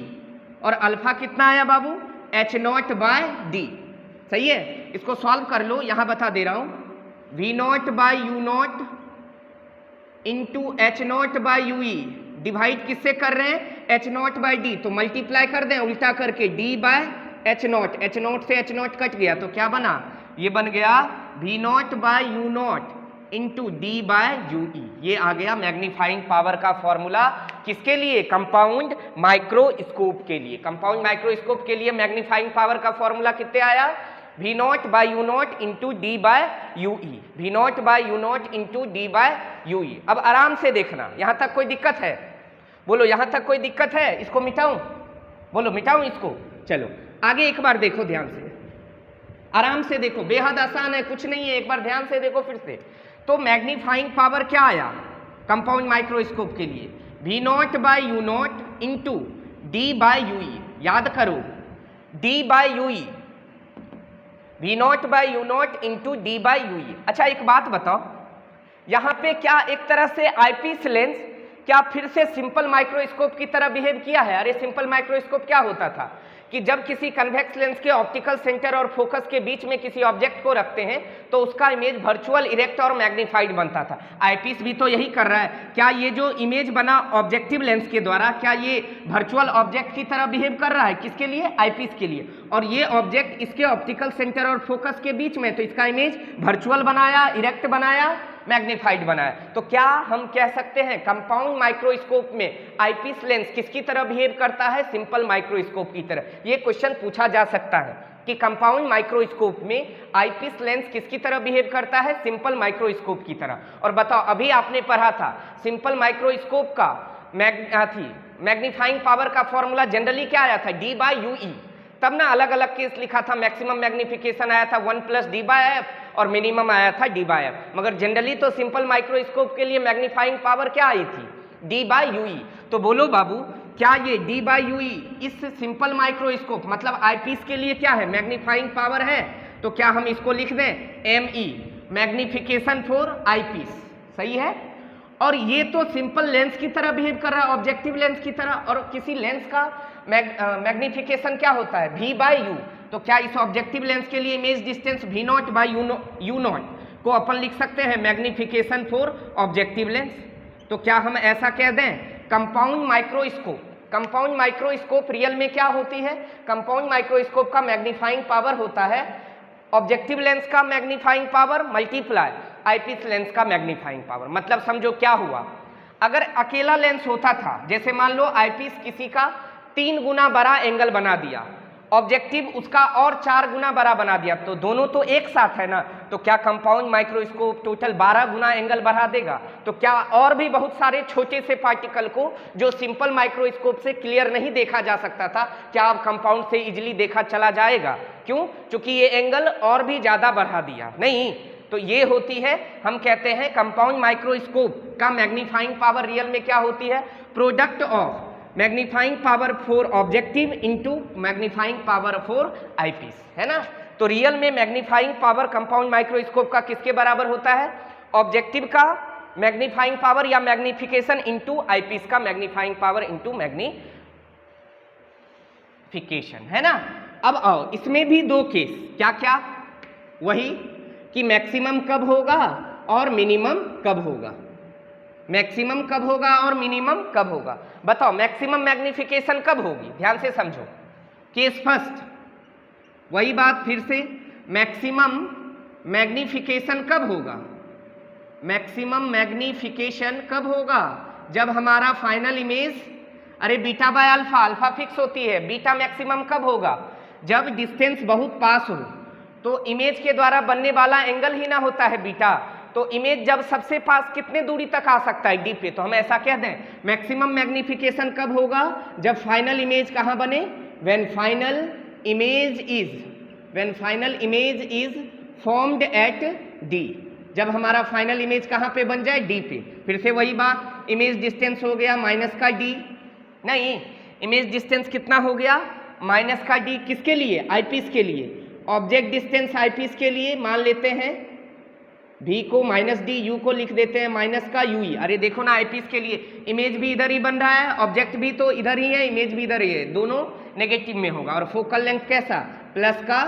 और अल्फा कितना आया बाबू? H0 बाय D, सही है। इसको सॉल्व कर लो, यहाँ बता दे रहा हूँ। V0 by U0 into H0 by UE divide किससे कर रहे हैं? H0 बाय D, तो मल्टीप्लाई कर दें उल्टा करके, D बाय H0, H0 से H0 कट गया तो क्या बना? ये बन गया V0 by U0 into D by UE। ये आ गया मैग्नीफाइंग पावर का फॉर्मूला किसके लिए? कंपाउंड माइक्रोस्कोप के लिए। कंपाउंड माइक्रोस्कोप के लिए मैग्नीफाइंग पावर का फॉर्मूला कितने आया? V naught by U naught into D by U E, V naught by U naught into D by U E. अब आराम से देखना, यहां तक कोई दिक्कत है? बोलो यहां तक कोई दिक्कत है? इसको मिटाऊं? बोलो मिटाऊं इसको? चलो आगे एक बार देखो ध्यान से, आराम से देखो, बेहद आसान है, कुछ नहीं है, एक बार ध्यान से देखो फिर से। तो मैग्नीफाइंग पावर क्या आया कंपाउंड माइक्रोस्कोप के लिए? V naught by U naught into D by U E. याद करो, D by U E, V naught by U naught into D by U E. अच्छा एक बात बताओ, यहाँ पे क्या एक तरह से आईपीस लेंस क्या फिर से सिंपल माइक्रोस्कोप की तरह बिहेव किया है? अरे सिंपल माइक्रोस्कोप क्या होता था कि जब किसी कन्वेक्स लेंस के ऑप्टिकल सेंटर और फोकस के बीच में किसी ऑब्जेक्ट को रखते हैं तो उसका इमेज वर्चुअल, इरेक्ट और मैग्नीफाइड बनता था। आईपीस भी तो यही कर रहा है। क्या ये जो इमेज बना ऑब्जेक्टिव लेंस के द्वारा, क्या ये वर्चुअल ऑब्जेक्ट की तरह बिहेव कर रहा है? किसके लिए? आईपीस के लिए। और ये ऑब्जेक्ट इसके ऑप्टिकल सेंटर और फोकस के बीच में, तो इसका इमेज वर्चुअल बनाया, इरेक्ट बनाया, मैग्नीफाइड बनाया। तो क्या हम कह सकते हैं कंपाउंड माइक्रोस्कोप में आईपीस लेंस किसकी तरह बिहेव करता है? सिंपल माइक्रोस्कोप की तरह। ये क्वेश्चन पूछा जा सकता है कि कंपाउंड माइक्रोस्कोप में आईपीस लेंस किसकी तरह बिहेव करता है? सिंपल माइक्रोस्कोप की तरह। और बताओ, अभी आपने पढ़ा था सिंपल माइक्रोस्कोप का मैग्नीफाइंग पावर का फॉर्मूला जनरली क्या आया था? D by U E. तब ना अलग अलग केस लिखा था, मैक्सिमम मैग्निफिकेशन आया था 1 प्लस डी बाय एफ और मिनिमम आया था डी बाय एफ। मगर जनरली तो सिंपल माइक्रोस्कोप के लिए मैग्नीफाइंग पावर क्या आई थी? D by U E. तो बोलो बाबू, क्या ये डी बाय यू ई इस सिंपल माइक्रोस्कोप मतलब आईपीस के लिए क्या है? मैग्नीफाइंग पावर है। तो क्या हम इसको लिख दें M E, magnification for eyepiece, सही है। और ये तो सिंपल लेंस की तरह बिहेव कर रहा है, ऑब्जेक्टिव लेंस की तरह। और किसी लेंस का मैग्निफिकेशन क्या होता है? V by U. तो क्या इस ऑब्जेक्टिव लेंस के लिए image distance V naught by U naught को अपन लिख सकते हैं मैग्निफिकेशन फॉर ऑब्जेक्टिव लेंस? तो क्या हम ऐसा कह दें compound microscope? Compound microscope real में क्या होती है? कंपाउंड माइक्रोस्कोप का मैग्नीफाइंग पावर होता है ऑब्जेक्टिव लेंस का magnifying power multiply eyepiece lens का मैग्नीफाइंग पावर। मतलब समझो क्या हुआ, अगर अकेला लेंस होता था, जैसे मान लो आईपीस किसी का 3 गुना बड़ा एंगल बना दिया, ऑब्जेक्टिव उसका और 4 गुना बड़ा बना दिया, तो दोनों तो एक साथ है ना। तो क्या कंपाउंड माइक्रोस्कोप टोटल 12 गुना एंगल बढ़ा देगा? तो क्या और भी बहुत सारे छोटे से पार्टिकल को जो सिंपल माइक्रोस्कोप से क्लियर नहीं देखा जा सकता था, क्या अब कंपाउंड से इजिली देखा चला जाएगा? क्यों? क्योंकि ये एंगल और भी ज़्यादा बढ़ा दिया। नहीं, तो ये होती है, हम कहते हैं कंपाउंड माइक्रोस्कोप का मैग्नीफाइंग पावर रियल में क्या होती है? Product of magnifying power for objective into magnifying power for eyepiece, है ना। तो रियल में मैग्नीफाइंग पावर कंपाउंड माइक्रोस्कोप का किसके बराबर होता है? ऑब्जेक्टिव का मैग्नीफाइंग पावर या मैग्निफिकेशन इंटू आईपीस का मैग्नीफाइंग पावर इंटू मैग्निफिकेशन, है ना। अब आओ, इसमें भी 2 केस, क्या क्या? वही कि मैक्सिमम कब होगा और मिनिमम कब होगा। मैक्सिमम कब होगा और मिनिमम कब होगा? बताओ, मैक्सिमम मैग्निफिकेशन कब होगी? ध्यान से समझो। केस फर्स्ट, वही बात फिर से, मैक्सिमम मैग्निफिकेशन कब होगा? मैक्सिमम मैग्निफिकेशन कब होगा? जब हमारा फाइनल इमेज, अरे beta by alpha, alpha fix होती है, बीटा मैक्सिमम कब होगा? जब डिस्टेंस बहुत पास हो, तो इमेज के द्वारा बनने वाला एंगल ही ना होता है बीटा। तो इमेज जब सबसे पास कितने दूरी तक आ सकता है? डी पे। तो हम ऐसा कह दें मैक्सिमम मैग्निफिकेशन कब होगा? जब फाइनल इमेज कहाँ बने? When final image is formed at D. जब हमारा फाइनल इमेज कहाँ पे बन जाए? डी पे। फिर से वही बात, इमेज डिस्टेंस हो गया माइनस का डी, नहीं, इमेज डिस्टेंस कितना हो गया? माइनस का डी। किसके लिए? आईपीस के लिए। ऑब्जेक्ट डिस्टेंस आईपीस के लिए मान लेते हैं v को माइनस डी, यू को लिख देते हैं माइनस का यू ई। अरे देखो ना, आईपीस के लिए इमेज भी इधर ही बन रहा है, ऑब्जेक्ट भी तो इधर ही है, इमेज भी इधर ही है, दोनों नेगेटिव में होगा। और फोकल लेंथ कैसा? प्लस का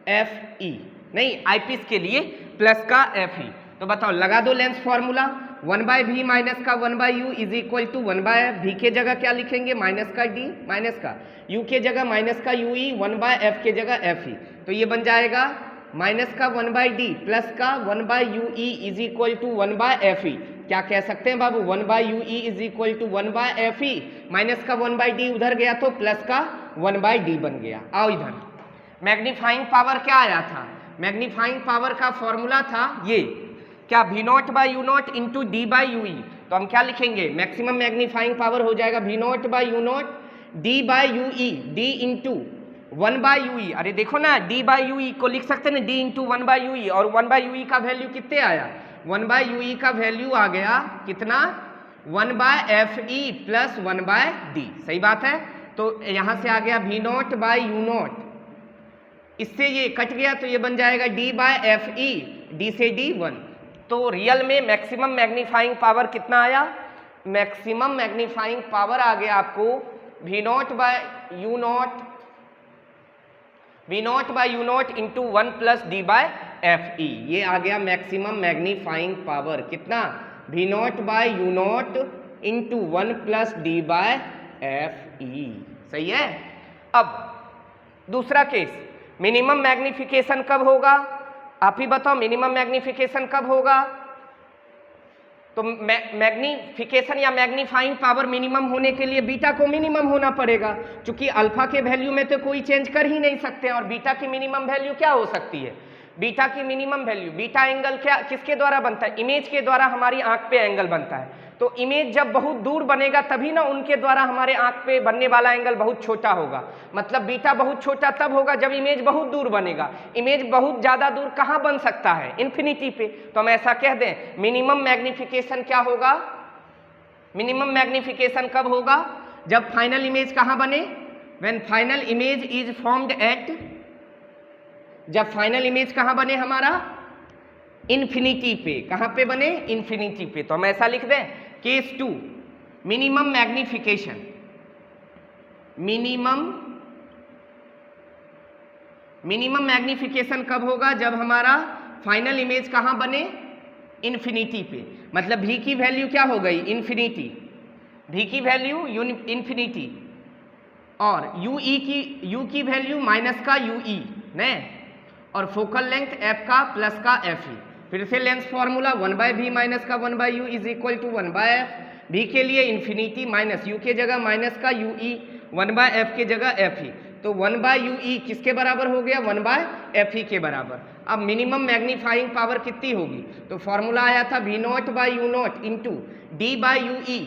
एफ ई, नहीं, आईपीस के लिए प्लस का एफ ई। तो बताओ, लगा दो लेंस फॉर्मूला, 1/v माइनस का 1/u is equal to 1/f। v के जगह क्या लिखेंगे? माइनस का d, माइनस का u के जगह माइनस का ue, 1/f के जगह f e। तो ये बन जाएगा माइनस का 1/d प्लस का 1/ue is equal to 1/f e। क्या कह सकते हैं बाबू, 1/UE is equal to 1/FE, minus का 1/D उधर गया तो प्लस का 1/D बन गया। आओ इधर, मैग्नीफाइंग पावर क्या आया था, मैग्नीफाइंग पावर का फॉर्मूला था ये, क्या V0/U0 इंटू D/UE। तो हम क्या लिखेंगे, मैक्सिमम मैग्नीफाइंग पावर हो जाएगा V0/U0 D/UE, D into 1/UE। अरे देखो ना, D/UE को लिख सकते हैं ना, D इंटू 1/UE, और 1/UE का वैल्यू कितने आया, 1/UE का वैल्यू आ गया कितना, 1/FE प्लस 1/D। सही बात है। तो यहाँ से आ गया V0/U0, इससे ये कट गया तो ये बन जाएगा D/FE, D से D 1। तो रियल में मैक्सिमम मैग्नीफाइंग पावर कितना आया, मैक्सिमम मैग्नीफाइंग पावर आ गया आपको V0/U0 इंटू 1 प्लस D/FE। ये आ गया मैक्सिमम मैग्नीफाइंग पावर, कितना, V0/U0 इंटू 1 प्लस D/FE। सही है। अब दूसरा केस, मिनिमम मैग्निफिकेशन कब होगा, आप ही बताओ, मिनिमम मैग्निफिकेशन कब होगा। तो मैग्निफिकेशन या मैग्नीफाइंग पावर मिनिमम होने के लिए बीटा को मिनिमम होना पड़ेगा, क्योंकि अल्फा के वैल्यू में तो कोई चेंज कर ही नहीं सकते। और बीटा की मिनिमम वैल्यू क्या हो सकती है, बीटा की मिनिमम वैल्यू, बीटा एंगल क्या किसके द्वारा बनता है, इमेज के द्वारा हमारी आंख पे एंगल बनता है। तो इमेज जब बहुत दूर बनेगा तभी ना उनके द्वारा हमारे आंख पे बनने वाला एंगल बहुत छोटा होगा। मतलब बीटा बहुत छोटा तब होगा जब इमेज बहुत दूर बनेगा। इमेज बहुत ज़्यादा दूर कहाँ बन सकता है, इन्फिनिटी पे। तो हम ऐसा कह दें, मिनिमम मैग्निफिकेशन क्या होगा, मिनिमम मैग्निफिकेशन कब होगा, जब फाइनल इमेज कहाँ बने, when final image is formed at, जब फाइनल इमेज कहाँ बने हमारा, इन्फिनिटी पे। कहाँ पे बने, इन्फिनिटी पे। तो हम ऐसा लिख दें, case 2, minimum magnification, minimum magnification कब होगा, जब हमारा फाइनल इमेज कहाँ बने, इन्फिनिटी पे। मतलब भी की वैल्यू क्या हो गई, इन्फिनिटी, भी की वैल्यू इन्फिनिटी, और यू की वैल्यू माइनस का यूई ने, और फोकल लेंथ एफ का प्लस का एफ ई। फिर से लेंथ फॉर्मूला 1/v माइनस का 1/u is equal to 1/f। v के लिए इन्फिनिटी माइनस u के जगह माइनस का ui, 1/f के जगह fe। तो 1/ue किसके बराबर हो गया, 1/fe के बराबर। अब मिनिमम मैग्नीफाइंग पावर कितनी होगी, तो फॉर्मूला आया था V0/U0 इंटू D/ue।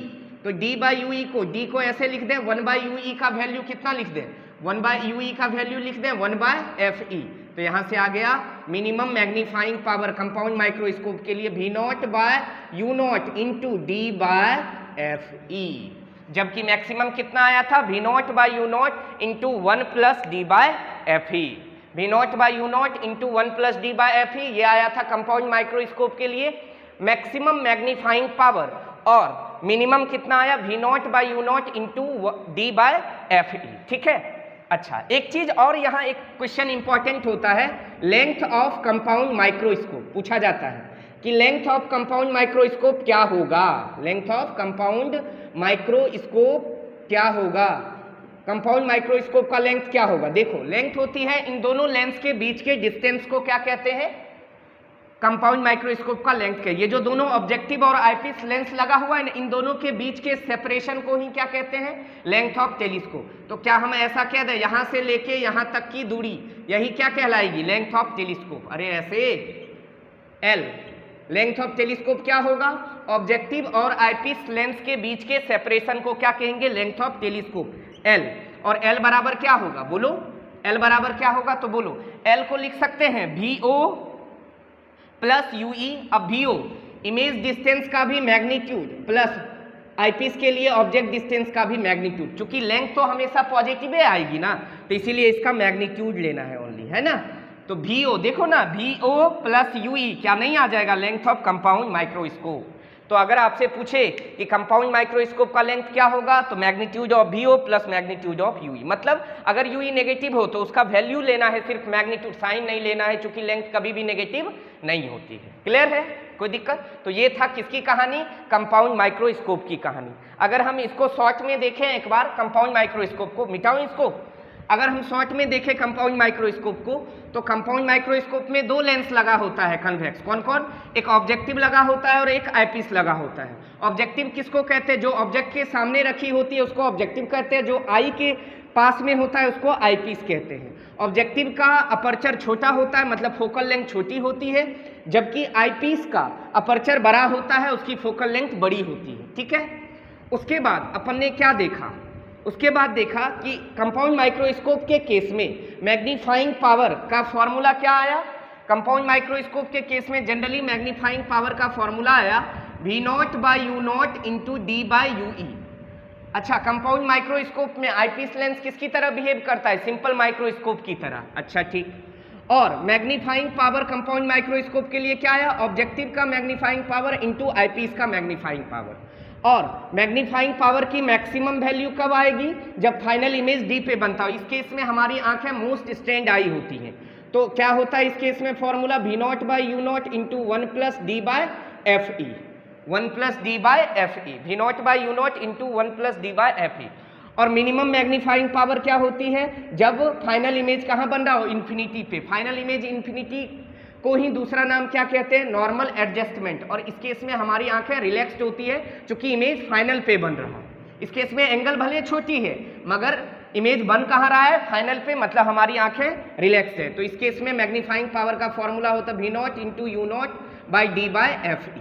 तो D/ue को, D को ऐसे लिख दें, 1/ue का वैल्यू कितना लिख दें, 1/ue का वैल्यू लिख दें 1/fe। तो यहाँ से आ गया minimum magnifying power compound microscope के लिए V0/U0 इंटू D/FE। जबकि मैक्सिमम कितना आया था, V0/U0 into 1 plus D/FE। V0/U0 into 1 plus D/FE ये आया था कंपाउंड माइक्रोस्कोप के लिए मैक्सिमम मैग्नीफाइंग पावर। और मिनिमम कितना आया, V0/U0 इंटू D/FE। ठीक है। अच्छा, एक चीज और यहाँ एक क्वेश्चन इंपॉर्टेंट होता है, लेंथ ऑफ कंपाउंड माइक्रोस्कोप पूछा जाता है कि लेंथ ऑफ कंपाउंड माइक्रोस्कोप क्या होगा, लेंथ ऑफ कंपाउंड माइक्रोस्कोप क्या होगा, कंपाउंड माइक्रोस्कोप का लेंथ क्या होगा। देखो, लेंथ होती है इन दोनों लेंस के बीच के डिस्टेंस को क्या कहते हैं, कंपाउंड माइक्रोस्कोप का लेंथ के। ये जो दोनों ऑब्जेक्टिव और आईपीस लेंस लगा हुआ है ना, इन दोनों के बीच के सेपरेशन को ही क्या कहते हैं, लेंथ ऑफ टेलीस्कोप। तो क्या हम ऐसा कह दें, यहाँ से लेके यहाँ तक की दूरी, यही क्या कहलाएगी, लेंथ ऑफ टेलीस्कोप। अरे ऐसे एल, लेंथ ऑफ टेलीस्कोप क्या होगा, ऑब्जेक्टिव और आईपीस लेंस के बीच के सेपरेशन को क्या कहेंगे, लेंथ ऑफ टेलीस्कोप, एल। और एल बराबर क्या होगा, बोलो, एल बराबर क्या होगा, तो बोलो, एल को लिख सकते हैं VO प्लस यूई। अब VO इमेज डिस्टेंस का भी मैग्नीट्यूड प्लस आईपीस के लिए ऑब्जेक्ट डिस्टेंस का भी मैग्नीट्यूड। चूंकि लेंथ तो हमेशा पॉजिटिव ही आएगी ना, तो इसीलिए इसका मैग्नीट्यूड लेना है ओनली, है ना। तो VO देखो ना, VO प्लस यूई क्या नहीं आ जाएगा, लेंथ ऑफ कंपाउंड माइक्रोस्कोप। तो अगर आपसे पूछे कि कंपाउंड माइक्रोस्कोप का लेंथ क्या होगा, तो magnitude of VO plus magnitude of U E. मतलब अगर यूई नेगेटिव हो तो उसका वैल्यू लेना है, सिर्फ मैग्नीट्यूड, साइन नहीं लेना है, क्योंकि लेंथ कभी भी नेगेटिव नहीं होती है। क्लियर है, कोई दिक्कत। तो ये था किसकी कहानी, कंपाउंड माइक्रोस्कोप की कहानी। अगर हम इसको शॉर्ट में देखें एक बार, कंपाउंड माइक्रोस्कोप को मिटाओ इसको, अगर हम शॉर्ट में देखें कंपाउंड माइक्रोस्कोप को, तो कंपाउंड माइक्रोस्कोप में दो लेंस लगा होता है कन्वेक्स। कौन कौन? एक ऑब्जेक्टिव लगा होता है और एक आईपीस लगा होता है। ऑब्जेक्टिव किसको कहते हैं? जो ऑब्जेक्ट के सामने रखी होती है उसको ऑब्जेक्टिव कहते हैं, जो आई के पास में होता है उसको आईपीस कहते हैं। ऑब्जेक्टिव का अपर्चर छोटा होता है, मतलब फोकल लेंथ छोटी होती है, जबकि आईपीस का अपर्चर बड़ा होता है, उसकी फोकल लेंथ बड़ी होती है। ठीक है। उसके बाद अपन ने क्या देखा? उसके बाद देखा कि कंपाउंड माइक्रोस्कोप के केस में मैग्नीफाइंग पावर का फॉर्मूला क्या आया? कंपाउंड माइक्रोस्कोप के केस में जनरली मैग्नीफाइंग पावर का फॉर्मूला आया V0/U0 इंटू D/UE। अच्छा, कंपाउंड माइक्रोस्कोप में आईपीस लेंस किसकी तरह बिहेव करता है? सिंपल माइक्रोस्कोप की तरह। अच्छा ठीक। और मैग्नीफाइंग पावर कंपाउंड माइक्रोस्कोप के लिए क्या आया? ऑब्जेक्टिव का मैग्नीफाइंग पावर इंटू आईपीस का मैग्नीफाइंग पावर। और मैग्नीफाइंग पावर की मैक्सिमम वैल्यू कब आएगी? जब फाइनल इमेज डी पे बनता हो। इस केस में हमारी आंखें मोस्ट स्ट्रेंड आई होती हैं, तो क्या होता है इस केस में formula V0/U0 into 1+D/FE। 1+D/FE, V0/U0 into 1+D/FE। और मिनिमम मैग्नीफाइंग पावर क्या होती है? जब फाइनल इमेज कहाँ बन रहा हो? इन्फिनिटी पे। फाइनल इमेज इन्फिनिटी को ही दूसरा नाम क्या कहते हैं? Normal adjustment. और इस केस में हमारी आंखें रिलैक्स्ड होती है क्योंकि इमेज फाइनल पे बन रहा है। इस केस में एंगल भले छोटी है मगर इमेज बन कहाँ रहा है? फाइनल पे, मतलब हमारी आंखें रिलैक्स्ड है। तो इस केस में मैग्नीफाइंग पावर का फॉर्मूला होता है V0 इंटू U0/D/FE।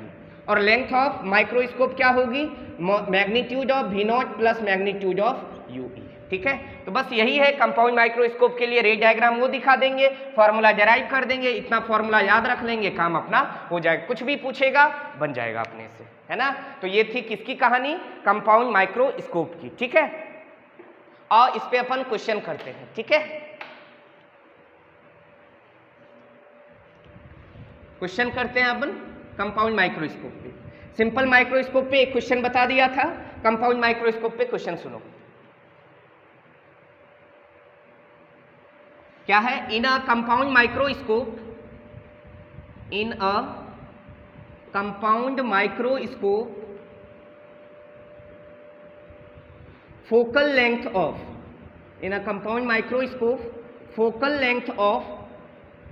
और लेंथ ऑफ माइक्रोस्कोप क्या होगी? Magnitude of V0 plus magnitude of UE। ठीक है। तो बस यही है कंपाउंड माइक्रोस्कोप के लिए। रे डायग्राम वो दिखा देंगे, फॉर्मूला डेराइव कर देंगे, इतना फॉर्मूला याद रख लेंगे, काम अपना हो जाएगा। कुछ भी पूछेगा बन जाएगा अपने से, है ना। तो ये थी किसकी कहानी? कंपाउंड माइक्रोस्कोप की। ठीक है। और इस पे अपन क्वेश्चन करते हैं। ठीक है। क्वेश्चन करते हैं अपन कंपाउंड माइक्रोस्कोप पे। सिंपल माइक्रोस्कोप पे एक क्वेश्चन बता दिया था, कंपाउंड माइक्रोस्कोप पे क्वेश्चन सुनो। क्या है? In a compound microscope, in a compound microscope focal length of, in a compound microscope focal length of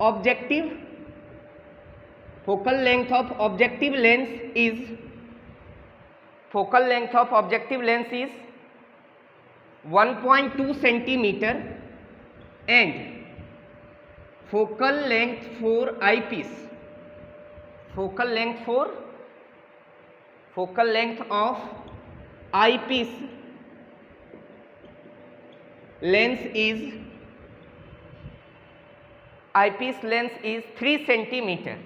objective, focal length of objective lens is, focal length of objective lens is 1.2 centimeter and focal length for eyepiece, focal length for, focal length of eyepiece lens is, eyepiece lens is 3 centimeter।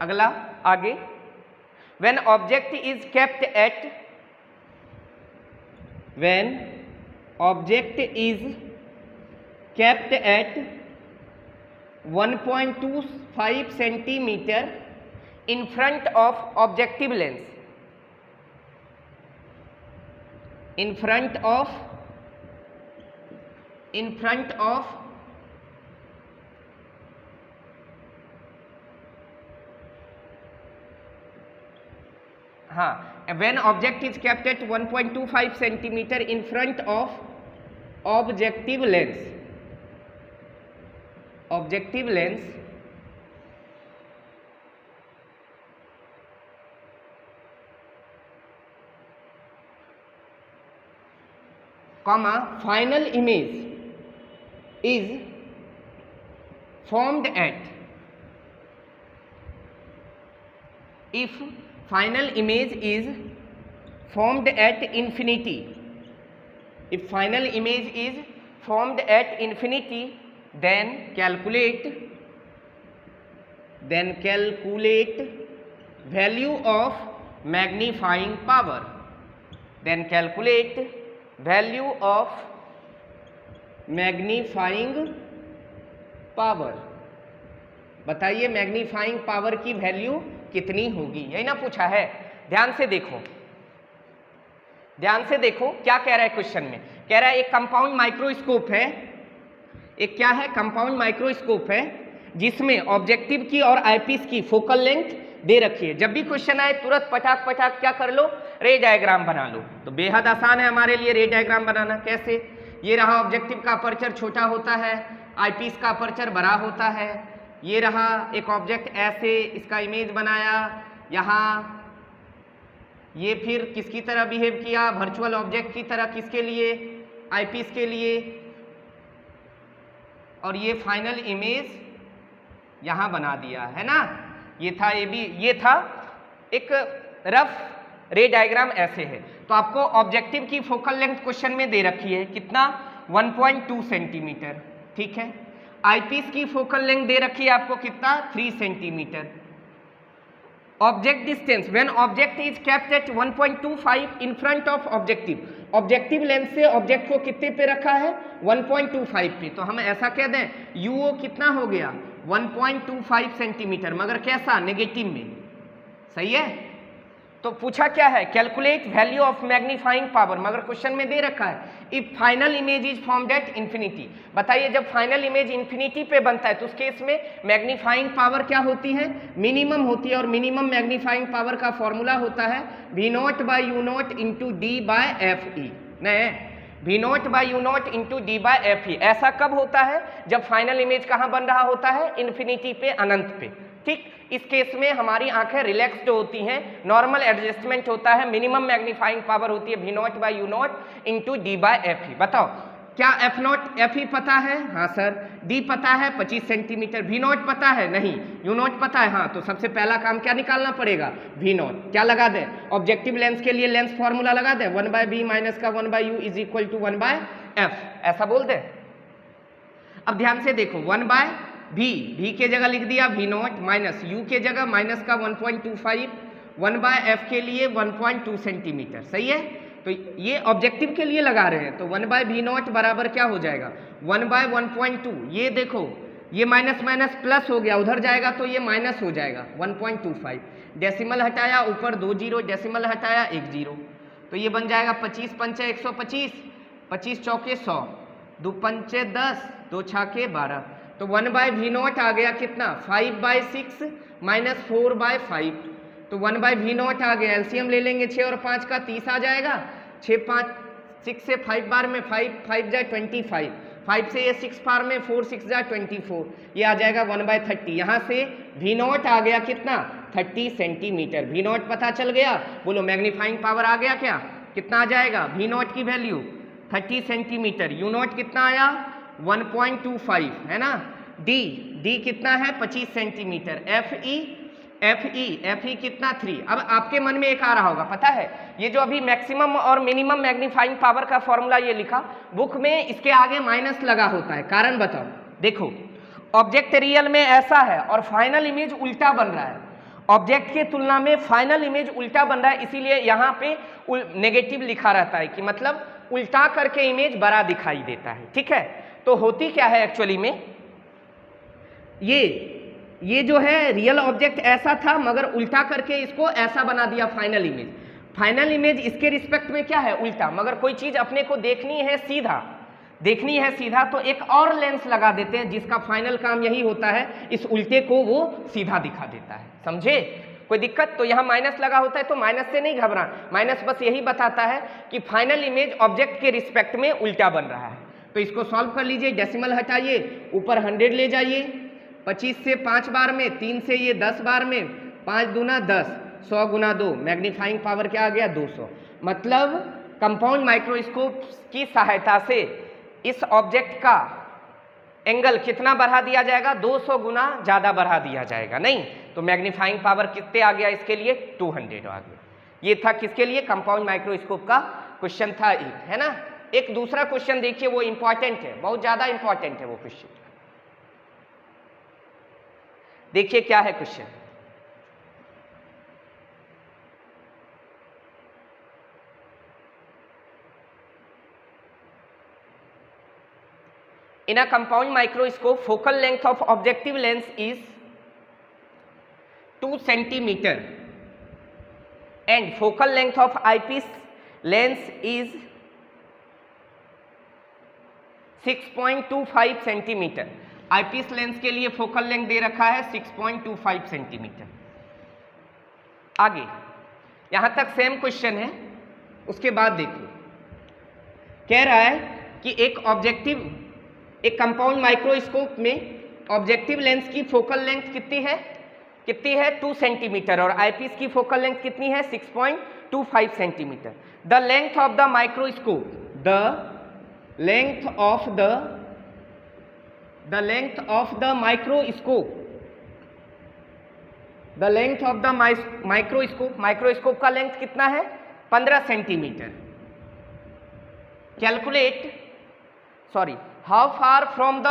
अगला आगे, when object is kept at, when object is kept at 1.25 centimeter in front of objective lens, in front of when object is kept at 1.25 centimeter in front of objective lens, objective lens comma final image is formed at, if final image is formed at infinity, if final image is formed at infinity, then calculate value of magnifying power, then calculate value of magnifying power. बताइए मैग्नीफाइंग पावर की वैल्यू कितनी होगी? यही ना पूछा है। ध्यान से देखो, ध्यान से देखो क्या कह रहा है क्वेश्चन में। कह रहा है एक कंपाउंड माइक्रोस्कोप है, एक क्या है? कंपाउंड माइक्रोस्कोप है जिसमें ऑब्जेक्टिव की और आईपीस की फोकल लेंथ दे रखी है, जब भी क्वेश्चन आए तुरंत पटाख पटाख क्या कर लो, रे डायग्राम बना लो। तो बेहद आसान है हमारे लिए रे डायग्राम बनाना। कैसे? ये रहा ऑब्जेक्टिव का अपर्चर छोटा होता है, आईपीस का अपर्चर बड़ा होता है। ये रहा एक ऑब्जेक्ट ऐसे, इसका इमेज बनाया यहाँ, ये फिर किसकी तरह बिहेव किया, वर्चुअल ऑब्जेक्ट की तरह, किसके लिए, आईपीस के लिए, और ये फाइनल इमेज यहां बना दिया है ना। ये था ये था एक रफ रे डायग्राम ऐसे है। तो आपको ऑब्जेक्टिव की फोकल लेंथ क्वेश्चन में दे रखी है कितना, 1.2 सेंटीमीटर, ठीक है। आईपीस की फोकल लेंथ दे रखी है आपको कितना, 3 centimetre. Object distance when object is kept at 1.25 in front of objective, objective lens से ऑब्जेक्ट को कितने पे रखा है, 1.25 पे। तो हम ऐसा कह दें यूओ कितना हो गया, 1.25 सेंटीमीटर, मगर कैसा, नेगेटिव में, सही है। तो पूछा क्या है, calculate value of magnifying power, मगर क्वेश्चन में दे रखा है if final image is formed at infinity. बताइए जब फाइनल इमेज इन्फिनिटी पे बनता है तो उस केस में मैग्नीफाइंग पावर क्या होती है, मिनिमम होती है, और मिनिमम मैग्नीफाइंग पावर का फॉर्मूला होता है V0/U0 इंटू D/FE, नहीं, V0/U0 इंटू D/FE। ऐसा कब होता है, जब फाइनल इमेज कहाँ बन रहा होता है, इन्फिनिटी पे, अनंत पे, ठीक। इस केस में हमारी आंखें रिलैक्स्ड होती हैं, नॉर्मल एडजस्टमेंट होता है, मिनिमम मैग्नीफाइंग पावर होती है V0/U0 इंटू D/FE। बताओ क्या F0 FE पता है, हाँ सर। D पता है 25 सेंटीमीटर, V0 पता है, नहीं, U0 पता है, हाँ। तो सबसे पहला काम क्या निकालना पड़ेगा, V0। क्या लगा दें, ऑब्जेक्टिव लेंस के लिए लेंस फॉर्मूला लगा दें, 1/b माइनस का 1/u is equal to 1/f, ऐसा बोल दें। अब ध्यान से देखो, 1/v के जगह लिख दिया V0 माइनस u के जगह माइनस का 1.25, 1/f के लिए 1.2 सेंटीमीटर, सही है। तो ये ऑब्जेक्टिव के लिए लगा रहे हैं, तो 1/v0 बराबर क्या हो जाएगा, 1/1.2। ये देखो ये माइनस माइनस प्लस हो गया, उधर जाएगा तो ये माइनस हो जाएगा, 1.25। डेसिमल हटाया, ऊपर 2 जीरो, डेसिमल हटाया 1 जीरो, तो ये बन जाएगा 25 पंचे 125, 25 चौके 100, 2 पंचे 10, 2 छाके 12। तो 1/v0 आ गया कितना, 5/6 माइनस 4/5। तो 1/v0 आ गया, एलसीएम ले लेंगे 6 और 5 का, 30 आ जाएगा। 6 से 5 बार में 5 जाए 25, 5 से ये 6 बार में 4 6 जाए 24, ये आ जाएगा 1/30। यहाँ से v0 आ गया कितना, 30 सेंटीमीटर। v0 पता चल गया, बोलो मैग्नीफाइंग पावर आ गया क्या, कितना आ जाएगा, v0 की वैल्यू 30 सेंटीमीटर। u0 कितना आया, 1.25 है ना। d कितना है, 25 सेंटीमीटर। FE कितना, 3। अब आपके मन में एक आ रहा होगा, पता है ये जो अभी मैक्सिमम और मिनिमम मैग्नीफाइंग पावर का फॉर्मूला ये लिखा, बुक में इसके आगे माइनस लगा होता है, कारण बताओ। देखो ऑब्जेक्ट रियल में ऐसा है और फाइनल इमेज उल्टा बन रहा है, ऑब्जेक्ट के तुलना में फाइनल इमेज उल्टा बन रहा है, इसीलिए यहाँ पे नेगेटिव लिखा रहता है कि मतलब उल्टा करके इमेज बड़ा दिखाई देता है, ठीक है। तो होती क्या है एक्चुअली में, ये जो है रियल ऑब्जेक्ट ऐसा था मगर उल्टा करके इसको ऐसा बना दिया फाइनल इमेज। फाइनल इमेज इसके रिस्पेक्ट में क्या है, उल्टा, मगर कोई चीज अपने को देखनी है सीधा, तो एक और लेंस लगा देते हैं जिसका फाइनल काम यही होता है, इस उल्टे को वो सीधा दिखा देता है, समझे। कोई दिक्कत, तो यहाँ माइनस लगा होता है तो माइनस से नहीं घबरा, माइनस बस यही बताता है कि फाइनल इमेज ऑब्जेक्ट के रिस्पेक्ट में उल्टा बन रहा है। तो इसको सॉल्व कर लीजिए, डेसिमल हटाइए, ऊपर 100 ले जाइए, 25 से 5 बार में, 3 से ये 10 बार में, 5 दूना 10, 100 गुना 2, मैग्नीफाइंग पावर क्या आ गया, 200। मतलब कंपाउंड माइक्रोस्कोप की सहायता से इस ऑब्जेक्ट का एंगल कितना बढ़ा दिया जाएगा, 200 गुना ज़्यादा बढ़ा दिया जाएगा, नहीं तो मैग्नीफाइंग पावर कितने आ गया इसके लिए, 200 आ गया। ये था किसके लिए, कंपाउंड माइक्रोस्कोप का क्वेश्चन था एक, है ना। एक दूसरा क्वेश्चन देखिए, वो इंपॉर्टेंट है, बहुत ज़्यादा इंपॉर्टेंट है वो क्वेश्चन। देखिए क्या है question, in a compound microscope focal length of objective lens is 2 centimeter and focal length of eyepiece lens is 6.25 centimetre. Eyepiece lens के लिए फोकल लेंथ दे रखा है 6.25 सेंटीमीटर। आगे यहां तक सेम क्वेश्चन है, उसके बाद देखो कह रहा है कि एक कंपाउंड माइक्रोस्कोप में ऑब्जेक्टिव लेंस की फोकल लेंथ कितनी है 2 सेंटीमीटर और आईपीस की फोकल लेंथ कितनी है 6.25 centimetre. The length of the microscope microscope का लेंथ कितना है 15 centimetre. How far from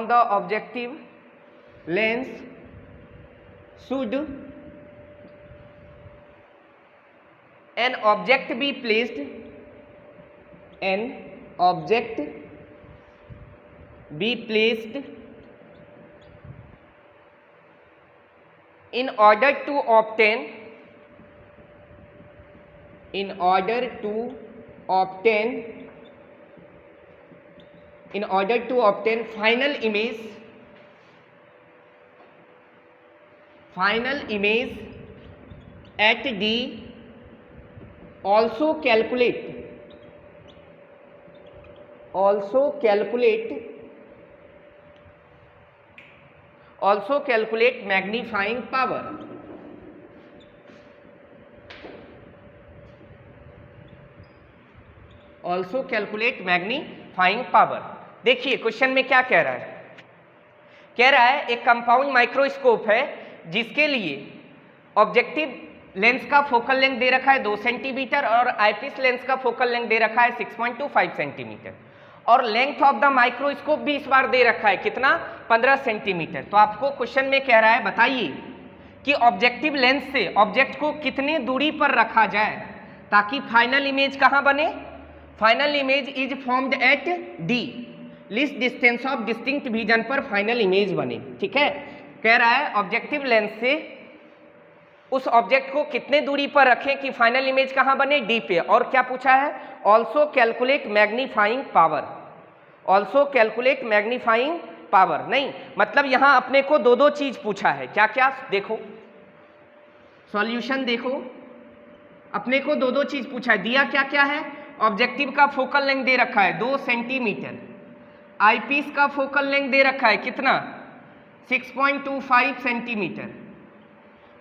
the objective lens should an object be placed in order to obtain final image at D. Also calculate magnifying power. देखिए क्वेश्चन में क्या कह रहा है, एक कंपाउंड माइक्रोस्कोप है जिसके लिए ऑब्जेक्टिव लेंस का फोकल लेंथ दे रखा है 2 सेंटीमीटर और आईपीस लेंस का फोकल लेंथ दे रखा है 6.25 सेंटीमीटर और लेंथ ऑफ द माइक्रोस्कोप भी इस बार दे रखा है कितना 15 सेंटीमीटर। तो आपको क्वेश्चन में कह रहा है बताइए कि ऑब्जेक्टिव लेंस से ऑब्जेक्ट को कितने दूरी पर रखा जाए ताकि फाइनल इमेज कहाँ बने। Final image is formed at D, least distance of distinct vision पर फाइनल इमेज बने। ठीक है, कह रहा है ऑब्जेक्टिव लेंस से उस ऑब्जेक्ट को कितने दूरी पर रखें कि फाइनल इमेज कहां बने डी पे। और क्या पूछा है ऑल्सो कैलकुलेट मैग्नीफाइंग पावर। नहीं मतलब यहां अपने को दो चीज पूछा है, क्या क्या देखो सॉल्यूशन देखो, अपने को दो चीज पूछा है। दिया क्या क्या है, ऑब्जेक्टिव का फोकल लेंथ दे रखा है 2 सेंटीमीटर, आईपीस का फोकल लेंथ दे रखा है कितना 6.25 सेंटीमीटर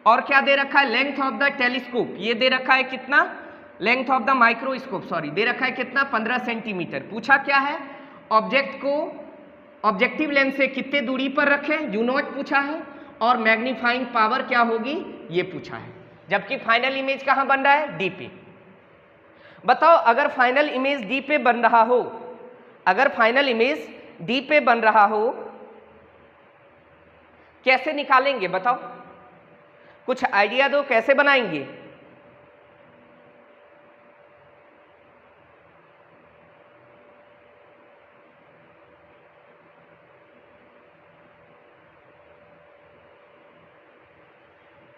और क्या दे रखा है लेंथ ऑफ द टेलीस्कोप, ये दे रखा है कितना लेंथ ऑफ द माइक्रोस्कोप दे रखा है कितना 15 सेंटीमीटर। पूछा क्या है ऑब्जेक्ट को ऑब्जेक्टिव लेंस से कितने दूरी पर रखें U0 पूछा है और मैग्नीफाइंग पावर क्या होगी ये पूछा है, जबकि फाइनल इमेज कहां बन रहा है डी पे। बताओ अगर फाइनल इमेज डी पे बन रहा हो, कैसे निकालेंगे बताओ, कुछ आइडिया दो कैसे बनाएंगे।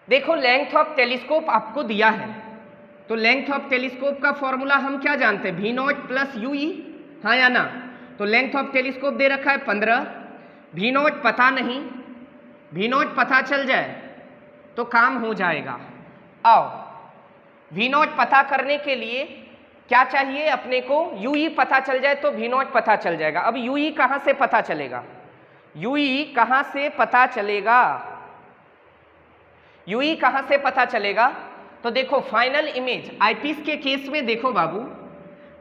देखो लेंथ ऑफ टेलीस्कोप आपको दिया है, तो लेंथ ऑफ टेलीस्कोप का फॉर्मूला हम क्या जानते हैं V0 प्लस UE, हाँ या ना। तो लेंथ ऑफ टेलीस्कोप दे रखा है 15, V0 पता नहीं, V0 पता चल जाए तो काम हो जाएगा। आओ V0 पता करने के लिए क्या चाहिए अपने को, UE पता चल जाए तो V0 पता चल जाएगा। अब UE कहाँ से पता चलेगा, UE कहाँ से पता चलेगा, तो देखो फाइनल इमेज आईपीस के केस में देखो बाबू,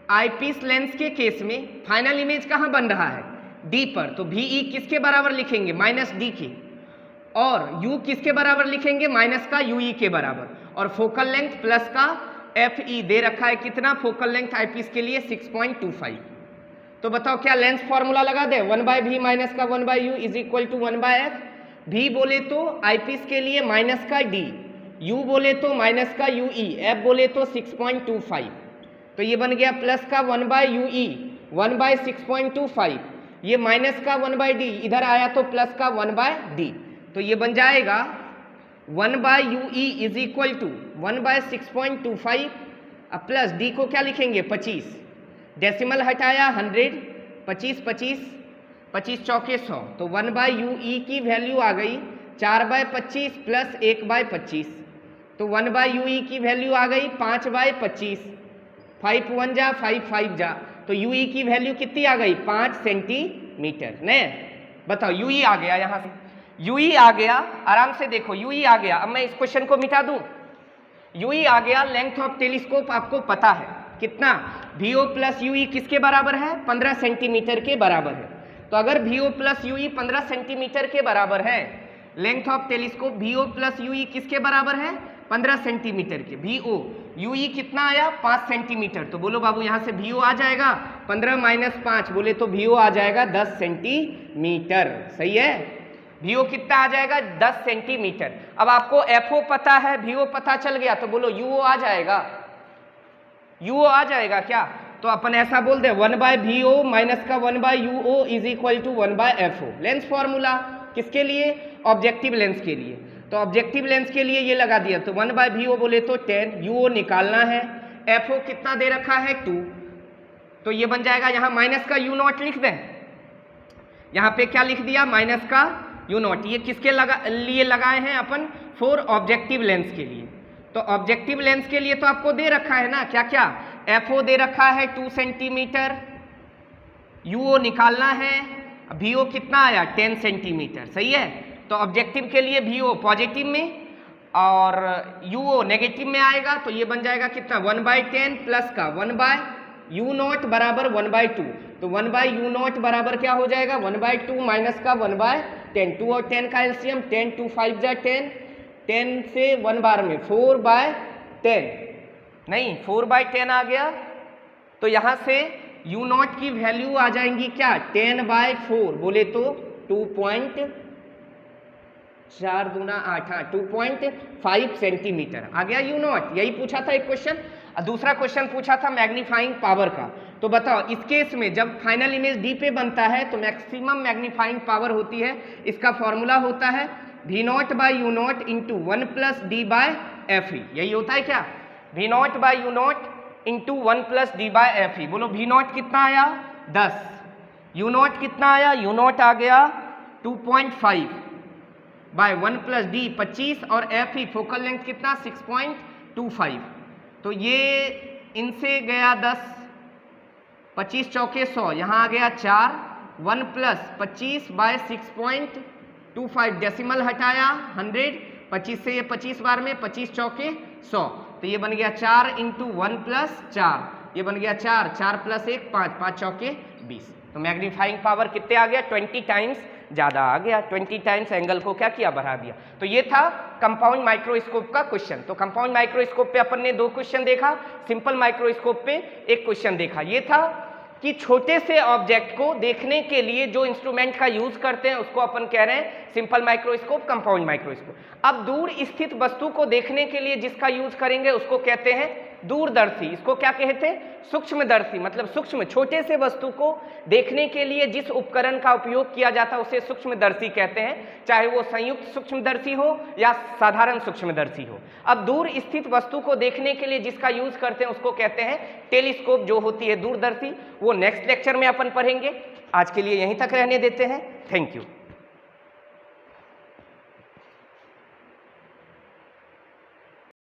आईपीस लेंस के केस में फाइनल इमेज कहाँ बन रहा है डी पर, तो VE किसके बराबर लिखेंगे -D के, और U किसके बराबर लिखेंगे माइनस का UE के बराबर, और फोकल लेंथ प्लस का FE दे रखा है कितना फोकल लेंथ आईपीस के लिए 6.25। तो बताओ क्या लेंस फॉर्मूला लगा दे 1/V माइनस का 1/U is equal to 1/F। V बोले तो आईपीस के लिए माइनस का D, U बोले तो माइनस का UE, F बोले तो 6.25। तो ये बन गया प्लस का 1/UE 1/6.25, ये माइनस का 1/D इधर आया तो प्लस का 1/D, तो ये बन जाएगा 1/UE इज इक्वल टू 1/6.25 अब प्लस डी को क्या लिखेंगे 25, डेसिमल हटाया 100, 25 25 25 चौके 100, तो 1/UE की वैल्यू आ गई 4/25 प्लस 1/25, तो 1/UE की वैल्यू आ गई 5/25, 5 1 जा 5 5 जा, तो UE की वैल्यू कितनी आ गई 5 सेंटीमीटर। ने बताओ UE आ गया, यहाँ से UE आ गया, आराम से देखो UE आ गया। अब मैं इस क्वेश्चन को मिटा दूं, UE आ गया। लेंथ ऑफ टेलीस्कोप आपको पता है कितना, VO प्लस UE किसके बराबर है 15 सेंटीमीटर के बराबर है। तो अगर VO प्लस UE 15 सेंटीमीटर के बराबर है, length of telescope VO plus UE किसके बराबर है 15 सेंटीमीटर के। VO UE कितना आया 5 सेंटीमीटर, तो बोलो बाबू यहाँ से VO आ जाएगा 15 - 5, बोले तो VO आ जाएगा 10 सेंटीमीटर। सही है, VO कितना आ जाएगा 10 सेंटीमीटर। अब आपको FO पता है, VO पता चल गया, तो बोलो UO आ जाएगा, UO आ जाएगा क्या। तो अपन ऐसा बोल दे 1/VO माइनस का 1/UO is equal to 1/FO। Lens formula किसके लिए, ऑब्जेक्टिव लेंस के लिए। तो ऑब्जेक्टिव लेंस के लिए ये लगा दिया, तो 1/VO बोले तो 10, UO निकालना है, FO कितना दे रखा है 2, तो ये बन जाएगा, यहाँ माइनस का U0 लिख दें, यहाँ पे क्या लिख दिया माइनस का U0। ये किसके लिए लगाए हैं अपन, फॉर ऑब्जेक्टिव लेंस के लिए। तो ऑब्जेक्टिव लेंस के लिए तो आपको दे रखा है ना क्या क्या, FO दे रखा है 2 सेंटीमीटर, UO निकालना है, VO कितना आया 10 सेंटीमीटर। सही है, तो ऑब्जेक्टिव के लिए VO पॉजिटिव में और UO नेगेटिव में आएगा, तो ये बन जाएगा कितना 1/10 प्लस का 1/U0 बराबर 1/2, तो 1/U0 बराबर क्या हो जाएगा 1/2 माइनस का 1/10, 2 और 10 का एलसीएम 10, 2 5 जा 10, 10 से 1 बार में 4/10, नहीं 4/10 आ गया, तो यहाँ से U0 की वैल्यू आ जाएंगी क्या 10/4, बोले तो 2.4 दूना 8, हाँ 2.5 सेंटीमीटर आ गया U0। यही पूछा था एक क्वेश्चन। दूसरा क्वेश्चन पूछा था मैग्नीफाइंग पावर का, तो बताओ इस केस में जब फाइनल इमेज डी पे बनता है तो मैक्सिमम मैग्नीफाइंग पावर होती है, इसका फॉर्मूला होता है V0/U0 इंटू 1 प्लस D/FE। यही होता है क्या, V0/U0 इंटू 1 प्लस D/FE। बोलो V0 कितना आया 10, U0 कितना आया, U0 आ गया 2.5 बाय 1 प्लस D 25 और FE फोकल लेंथ कितना 6.25, तो ये इनसे गया 10, 25 चौके 100, यहाँ आ गया 4, 1 प्लस 25 बाय 6.25, डेसिमल हटाया 100, 25 से ये 25 बार में 25 चौके 100, तो ये बन गया 4 इंटू 1 प्लस 4, ये बन गया 4, 4 प्लस 1 5, 5 चौके 20, तो मैग्नीफाइंग पावर कितने आ गया 20 टाइम्स ज़्यादा आ गया, 20 टाइम्स एंगल को क्या किया बढ़ा दिया। तो ये था कंपाउंड माइक्रोस्कोप का क्वेश्चन। तो कंपाउंड माइक्रोस्कोप पे अपन ने 2 क्वेश्चन देखा, सिंपल माइक्रोस्कोप पे 1 क्वेश्चन देखा। ये था कि छोटे से ऑब्जेक्ट को देखने के लिए जो इंस्ट्रूमेंट का यूज करते हैं उसको अपन कह रहे हैं सिंपल माइक्रोस्कोप, कंपाउंड माइक्रोस्कोप। अब दूर स्थित वस्तु को देखने के लिए जिसका यूज करेंगे उसको कहते हैं दूरदर्शी। इसको क्या कहते हैं सूक्ष्मदर्शी, मतलब सूक्ष्म छोटे से वस्तु को देखने के लिए जिस उपकरण का उपयोग किया जाता है उसे सूक्ष्मदर्शी कहते हैं, चाहे वो संयुक्त सूक्ष्मदर्शी हो या साधारण सूक्ष्मदर्शी हो। अब दूर स्थित वस्तु को देखने के लिए जिसका यूज करते हैं उसको कहते हैं टेलीस्कोप, जो होती है दूरदर्शी। वो नेक्स्ट लेक्चर में अपन पढ़ेंगे। आज के लिए यहीं तक रहने देते हैं। Thank you.